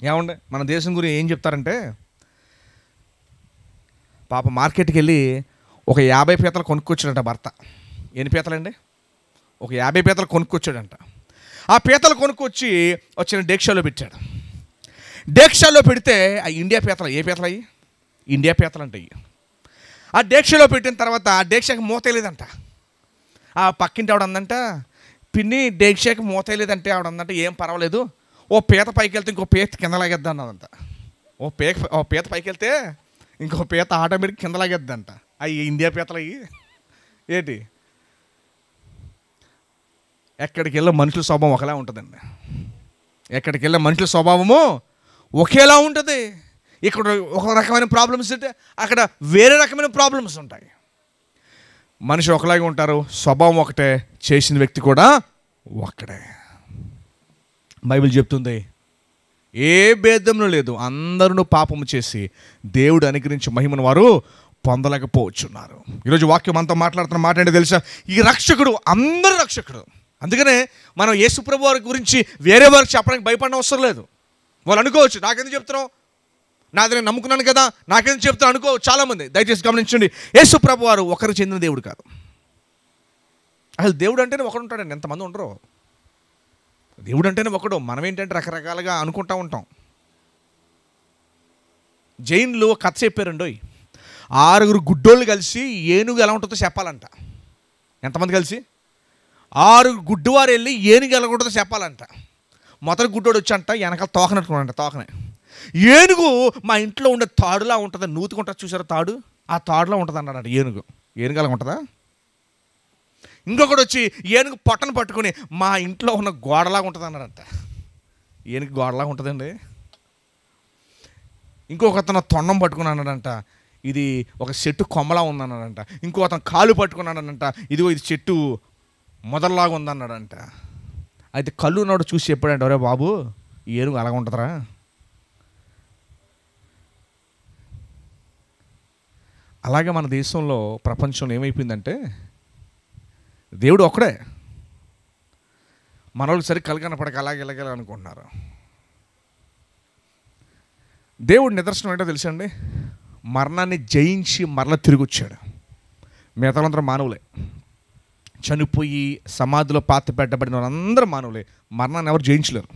ఏమండి మన దేశం గురించి ఏం చెప్తారంటే, పాప మార్కెట్కి వెళ్ళి ఒక 50 పీతలు కొనుక్కొచ్చాడంట భర్త. ఎన్ని పీతలండి? ఒక 50 పీతలు కొనుక్కొచ్చాడంట. ఆ పీతలు కొనుక్కొచ్చి వచ్చిన డేక్షాలో పెట్టాడు. డేక్షాలో పెడితే ఆ ఇండియా పీతలు, ఏ పీతలు అయ్యి? ఇండియా పీతలు అంటే అయ్యి. ఆ డేక్షాలో పెట్టిన తర్వాత ఆ డేక్షాకి మూతలేదంట. ఆ పక్కింటి ఆవిడ అందంట, పిన్ని డేక్షాకి మూతలేదంటే ఆవిడ అందంటే, ఏం పర్వాలేదు, ఓ పీత పైకి వెళ్తే ఇంకో పీత కింద లాగేద్దా అన్నదంట. ఓ పీత పైకి వెళ్తే ఇంకో పీత ఆటోమేటిక్ కింద లాగేద్దంట. అవి ఇండియా పీతలు అయ్యి ఏంటి? ఎక్కడికి వెళ్ళే మనుషుల స్వభావం ఒకలా ఉంటుందండి. ఎక్కడికి వెళ్ళే మనుషుల స్వభావము ఒకేలా ఉంటుంది. ఇక్కడ ఒక రకమైన ప్రాబ్లమ్స్ ఉంటే అక్కడ వేరే రకమైన ప్రాబ్లమ్స్ ఉంటాయి. మనిషి ఒకలాగే ఉంటారు, స్వభావం ఒకటే, చేసిన వ్యక్తి కూడా ఒక్కడే. బైబిల్ చెప్తుంది, ఏ భేదంలో లేదు, అందరూ పాపము చేసి దేవుడు అనుగ్రహించి మహిమను వారు పొందలేకపోవచ్చున్నారు. ఈరోజు వాక్యం అంతా మాట్లాడుతున్న మాట ఏంటో తెలుసా? ఈ రక్షకుడు అందరూ రక్షకుడు. అందుకనే మనం యేసు ప్రభు వారి గురించి వేరే వారికి చెప్పడానికి భయపడిన అవసరం లేదు. వాళ్ళు అనుకోవచ్చు, నాకెందుకు చెప్తున్నావు, నాది నేను నమ్ముకున్నాను కదా, నాకెందుకు చెప్తాను అనుకోవచ్చు చాలామంది. దయచేసి గమనించండి, యేసు ప్రభు వారు ఒకరికి చెందిన దేవుడు కాదు. అసలు దేవుడు అంటేనే ఒకడు ఉంటాడండి, ఎంతమంది ఉండరు. దేవుడు అంటేనే ఒకడు. మనం ఏంటంటే రకరకాలుగా అనుకుంటూ ఉంటాం. జైన్లు కథ చెప్పారండి, 6 గుడ్డోళ్ళు కలిసి ఏనుగు ఎలా ఉంటుందో చెప్పాలంట. ఎంతమంది కలిసి? 6 గుడ్డువారు వెళ్ళి ఏనుగు ఎలా ఉంటుందో చెప్పాలంట. మొదటి గుడ్డోడు వచ్చంట వెనకాల తోకనట్టుకున్నాడంట. తోకనే ఏనుగు మా ఇంట్లో ఉండే తాడులా ఉంటుంది, నూతుకుంటుంది చూసారా తాడు, ఆ తాడులా ఉంటుంది అన్నాడంట. ఏనుగు అలా ఉంటుందా? ఇంకొకటి వచ్చి ఏనుగు పొట్టను పట్టుకుని మా ఇంట్లో ఉన్న గోడలాగా ఉంటుంది అన్నాడంట. ఏనుగు గోడలాగా ఉంటుందండి. ఇంకొక అతను తొండం పట్టుకుని అన్నాడంట, ఇది ఒక చెట్టు కొమ్మలా ఉందన్నాడంట. ఇంకో అతను కాలు పట్టుకున్నాడనంట, ఇదిగో ఇది చెట్టు మొదల్లాగా ఉందన్నాడంట. అయితే కళ్ళు ఉన్నాడు చూసి చెప్పాడంట, ఒరే బాబు ఈ ఏనుగు అలాగ ఉంటుందిరా, అలాగే మన దేశంలో ప్రపంచంలో ఏమైపోయిందంటే దేవుడు ఒక్కడే, మనోళ్ళకి సరి కలగనపడక అలాగే ఇలాగే అనుకుంటున్నారు. దేవుడు నిదర్శనం ఏంటో తెలుసండి, మరణాన్ని జయించి మరల తిరిగి వచ్చాడు. మిగతాలందరూ మానవులే, చనిపోయి సమాధిలో పాతి పెట్టబడిన వాళ్ళందరూ మానవులే, మరణాన్ని ఎవరు జయించలేరు.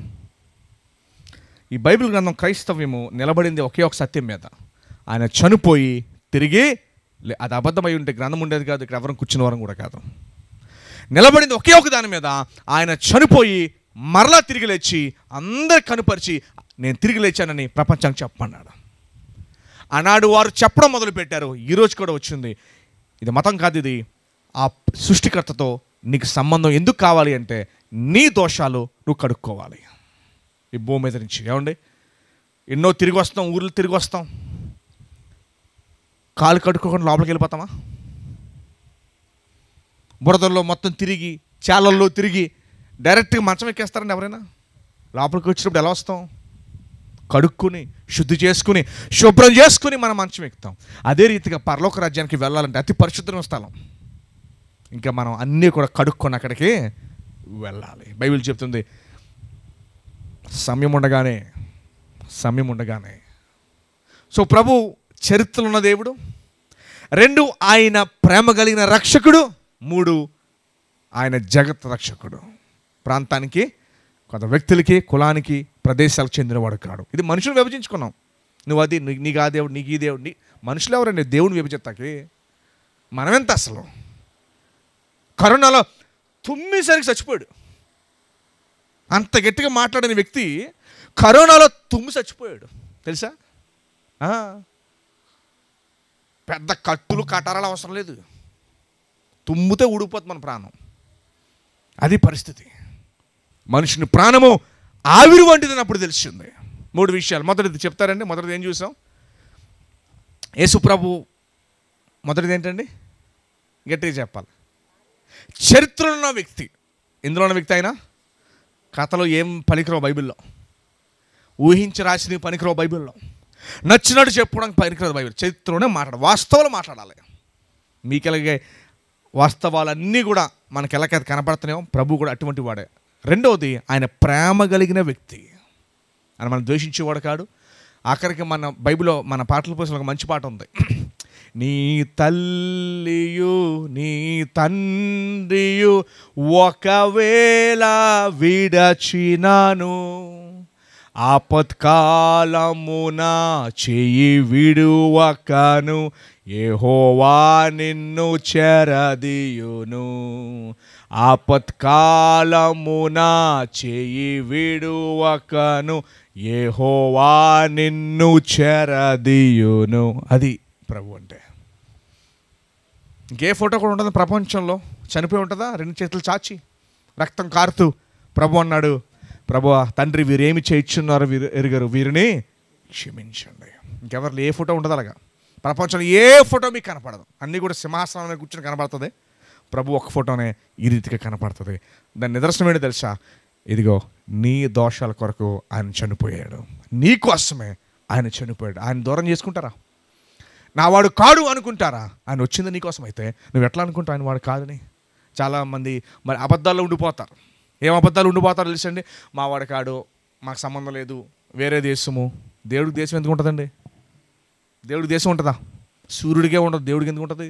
ఈ బైబిల్ గ్రంథం క్రైస్తవ్యము నిలబడింది ఒకే ఒక సత్యం మీద, ఆయన చనిపోయి తిరిగి అది అబద్ధమై ఉంటే గ్రంథం ఉండేది కాదు, ఇక్కడ ఎవరం కూర్చున్న వారం కూడా కాదు. నిలబడింది ఒకే ఒక దాని మీద, ఆయన చనిపోయి మరలా తిరిగి లేచి అందరు కనుపరిచి నేను తిరిగి లేచానని ప్రపంచానికి చెప్పమన్నాడు. ఆనాడు వారు చెప్పడం మొదలుపెట్టారు, ఈరోజు కూడా వచ్చింది. ఇది మతం కాదు, ఇది ఆ సృష్టికర్తతో నీకు సంబంధం ఎందుకు కావాలి అంటే నీ దోషాలు నువ్వు కడుక్కోవాలి ఈ భూమి మీద నుంచి. ఏమండి, ఎన్నో తిరిగి వస్తాం, ఊర్లు తిరిగి వస్తాం, కాలు కడుక్కోకుండా లోపలికి వెళ్ళిపోతామా? బురదల్లో మొత్తం తిరిగి, చాలల్లో తిరిగి డైరెక్ట్గా మంచం ఎక్కేస్తారండి ఎవరైనా? లోపలికి వచ్చినప్పుడు ఎలా వస్తాం? కడుక్కుని, శుద్ధి చేసుకుని, శుభ్రం చేసుకుని మనం మంచం ఎక్కుతాం. అదే రీతిగా పరలోక రాజ్యానికి వెళ్ళాలంటే అతి పరిశుద్ధమైన స్థలం, ఇంకా మనం అన్నీ కూడా కడుక్కొని అక్కడికి వెళ్ళాలి. బైబిల్ చెప్తుంది సమయం ఉండగానే. సో ప్రభు చరిత్రలో ఉన్న దేవుడు, 2 ఆయన ప్రేమ కలిగిన రక్షకుడు, 3 ఆయన జగత్ రక్షకుడు. ప్రాంతానికి, కొంత వ్యక్తులకి, కులానికి, ప్రదేశాలకు చెందినవాడు కాడు. ఇది మనుషులు విభజించుకున్నాం. నువ్వు అది, నీకు ఆ దేవుడు, నీకు ఈ దేవుడు. మనుషులు ఎవరండి దేవుని విభజిస్తాకి? మనమెంత అసలు? కరోనాలో తుమ్మిసరికి చచ్చిపోయాడు. అంత గట్టిగా మాట్లాడిన వ్యక్తి కరోనాలో తుమ్మి చచ్చిపోయాడు తెలుసా? పెద్ద కట్టులు కటారాలు అవసరం లేదు, తుమ్మితే ఊడిపోతుంది మన ప్రాణం. అది పరిస్థితి. మనుషుని ప్రాణము ఆవిరి వంటిదని అప్పుడు తెలిసింది. 3 విషయాలు. మొదటిది చెప్తారండి. మొదటిది ఏం చూసాం? యేసుప్రభు మొదటిది ఏంటండి? గట్టిగా చెప్పాలి. చరిత్రలో ఉన్న వ్యక్తి. ఇందులో ఉన్న వ్యక్తి అయినా కథలో ఏం పనికిరావు బైబిల్లో, ఊహించి రాసిన పనికిరావు బైబిల్లో, నచ్చినట్టు చెప్పుకోవడానికి పనికిరాదు బైబిల్. చరిత్రలోనే వాస్తవాలు మాట్లాడాలి. మీకు ఎలాగే వాస్తవాలన్నీ కూడా మనకి ఎలాగైతే కనపడుతున్నాయో ప్రభు కూడా అటువంటి వాడే. రెండవది ఆయన ప్రేమ కలిగిన వ్యక్తి. ఆయన మనం ద్వేషించేవాడు కాడు. ఆఖరికి మన బైబిల్లో మన పాటల పుస్తకంలో ఒక మంచి పాట ఉంది. నీ తల్లియు నీ తండ్రియు ఒకవేళ విడచినాను, ఆపత్కాలమున చెయ్యి విడువకను, యెహోవా నిన్ను చెరదీయును. ఆపత్కాలమున చెయ్యి విడువకను, యెహోవా నిన్ను చెరదీయును. అది ప్రభు అంటే. ఇంకే ఫోటో కూడా ఉంటుంది ప్రపంచంలో. చనిపోయి ఉంటుందా? 2 చేతులు చాచి రక్తం కారుతూ ప్రభు అన్నాడు, ప్రభువా తండ్రి వీరేమి చేయించున్నారు వీరు ఎరుగరు, వీరిని క్షమించండి. ఇంకెవరు ఏ ఫోటో ఉండదు అలాగా. ప్రపంచంలో ఏ ఫోటో మీకు కనపడదు. అన్నీ కూడా సింహాసనం మీద కూర్చొని కనపడుతుంది. ప్రభు ఒక ఫోటోనే ఈ రీతిగా కనపడుతుంది. దాని నిదర్శనం ఏంటో తెలుసా? ఇదిగో నీ దోషాల కొరకు ఆయన చనిపోయాడు, నీ కోసమే ఆయన చనిపోయాడు. ఆయన దూరం చేసుకుంటారా? నా వాడు కాడు అనుకుంటారా? ఆయన వచ్చింది నీకోసం అయితే నువ్వు ఎట్లా అనుకుంటావు ఆయన వాడు కాదని? చాలామంది మరి అబద్ధాల్లో ఉండిపోతారు. ఏం అబద్ధాలు ఉండిపోతారో తెలుసండి? మా వాడు కాడు, మాకు సంబంధం లేదు, వేరే దేశము. దేవుడికి దేశం ఎందుకు ఉంటుందండి? దేవుడికి దేశం ఉంటుందా? సూర్యుడికే ఉండదు, దేవుడికి ఎందుకు ఉంటుంది?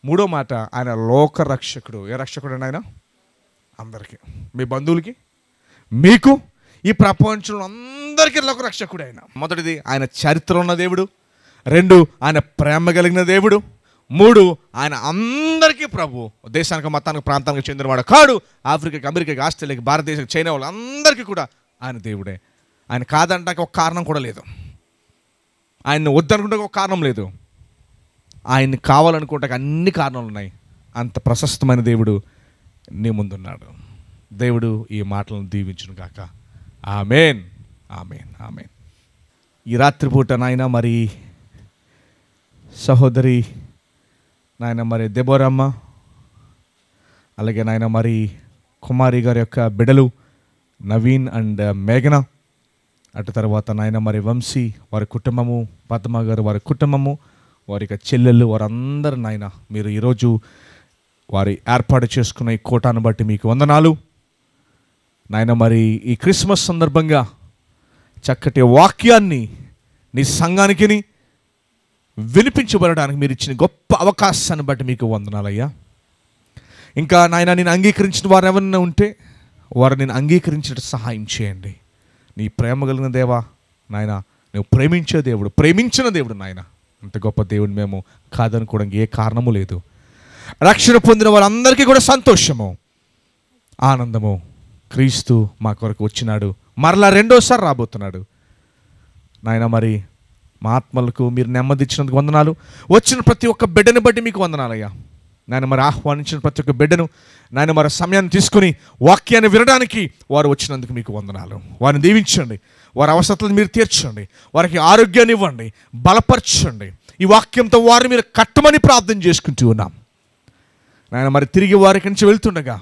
3వ మాట, ఆయన లోక రక్షకుడు. ఏ రక్షకుడు అండి ఆయన? అందరికీ, మీ బంధువులకి, మీకు, ఈ ప్రపంచంలో అందరికీ లోక రక్షకుడు ఆయన. మొదటిది ఆయన చరిత్ర ఉన్న దేవుడు, 2 ఆయన ప్రేమ కలిగిన దేవుడు, 3 ఆయన అందరికీ ప్రభు. దేశానికి, మతానికి, ప్రాంతానికి చెందినవాడు కాడు. ఆఫ్రికాకి, అమెరికాకి, ఆస్ట్రేలియాకి, భారతదేశానికి, చైనా వాళ్ళు అందరికీ కూడా ఆయన దేవుడే. ఆయన కాదంటానికి ఒక కారణం కూడా లేదు, ఆయన్ని వద్దనుకుంటే ఒక కారణం లేదు, ఆయన్ని కావాలనుకుంటే అన్ని కారణాలు ఉన్నాయి. అంత ప్రశస్తమైన దేవుడు నీ ముందున్నాడు. దేవుడు ఈ మాటలను దీవించును గాక. ఆమేన్, ఆమేన్, ఆమేన్. ఈ రాత్రిపూట నాయన మరి సహోదరి నాయన మరి దెబోరమ్మ, అలాగే నాయన మరి కుమారి గారి యొక్క బిడ్డలు నవీన్ అండ్ మేఘన, అటు తర్వాత నాయన మరి వంశీ వారి కుటుంబము, పద్మ గారు వారి కుటుంబము, వారి యొక్క చెల్లెళ్ళు వారందరూ నాయన మీరు ఈరోజు వారి ఏర్పాటు చేసుకున్న ఈ కోటాను బట్టి మీకు వందనాలు నాయన. మరి ఈ క్రిస్మస్ సందర్భంగా చక్కటి వాక్యాన్ని నీ సంఘానికి వినిపించబడడానికి మీరు ఇచ్చిన గొప్ప అవకాశాన్ని బట్టి మీకు వందనాలయ్యా. ఇంకా నాయన నేను అంగీకరించిన వారు ఎవరైనా ఉంటే వారు నేను అంగీకరించడం సహాయం చేయండి. నీ ప్రేమ కలిగిన దేవా నాయన, నువ్వు ప్రేమించే దేవుడు, ప్రేమించిన దేవుడు నాయన. అంత గొప్ప దేవుడు మేము కాదనుకోవడానికి ఏ కారణము లేదు. రక్షణ పొందిన వారందరికీ కూడా సంతోషము, ఆనందము. క్రీస్తు మా కొరకు వచ్చినాడు, మరలా రెండోసారి రాబోతున్నాడు నాయన. మరి మా ఆత్మలకు మీరు నెమ్మది ఇచ్చినందుకు వందనాలు. వచ్చిన ప్రతి ఒక్క బిడ్డని బట్టి మీకు వందనాలయ్యా నాయన. మరి ఆహ్వానించిన ప్రతి ఒక్క బిడ్డను నాయన మరి సమయాన్ని తీసుకుని వాక్యాన్ని వినడానికి వారు వచ్చినందుకు మీకు వందనాలు. వారిని దీవించండి, వారి అవసరాలను మీరు తీర్చండి, వారికి ఆరోగ్యాన్ని ఇవ్వండి, బలపరచండి. ఈ వాక్యంతో వారిని మీరు కట్టమని ప్రార్థన చేసుకుంటూ ఉన్నాం నాయన. మరి తిరిగి వారికి నుంచి వెళ్తుండగా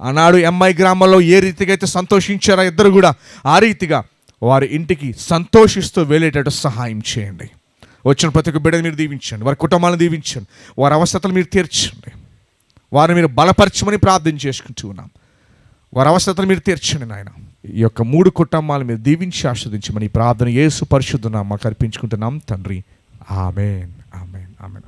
ఆనాడు ఎంఐ గ్రామంలో ఏ రీతిగా అయితే సంతోషించారో ఇద్దరు కూడా ఆ రీతిగా వారి ఇంటికి సంతోషిస్తూ వెళ్ళేటట్టు సహాయం చేయండి. వచ్చిన ప్రతి ఒక్క బిడ్డని మీరు దీవించండి, వారి కుటుంబాలను దీవించండి, వారి అవసరాలను మీరు తీర్చండి, వారిని మీరు బలపరచమని ప్రార్థన చేసుకుంటూ ఉన్నాం. వారి అవసరాలను మీరు తీర్చండి నాయన. ఈ యొక్క 3 కుటుంబాలు మీరు దీవించి ఆస్వాదించమని ప్రార్థన యేసు పరిశుద్ధ నామమున అర్పించుకుంటున్నాం తండ్రి. ఆమేన్, ఆమేన్, ఆమేన్.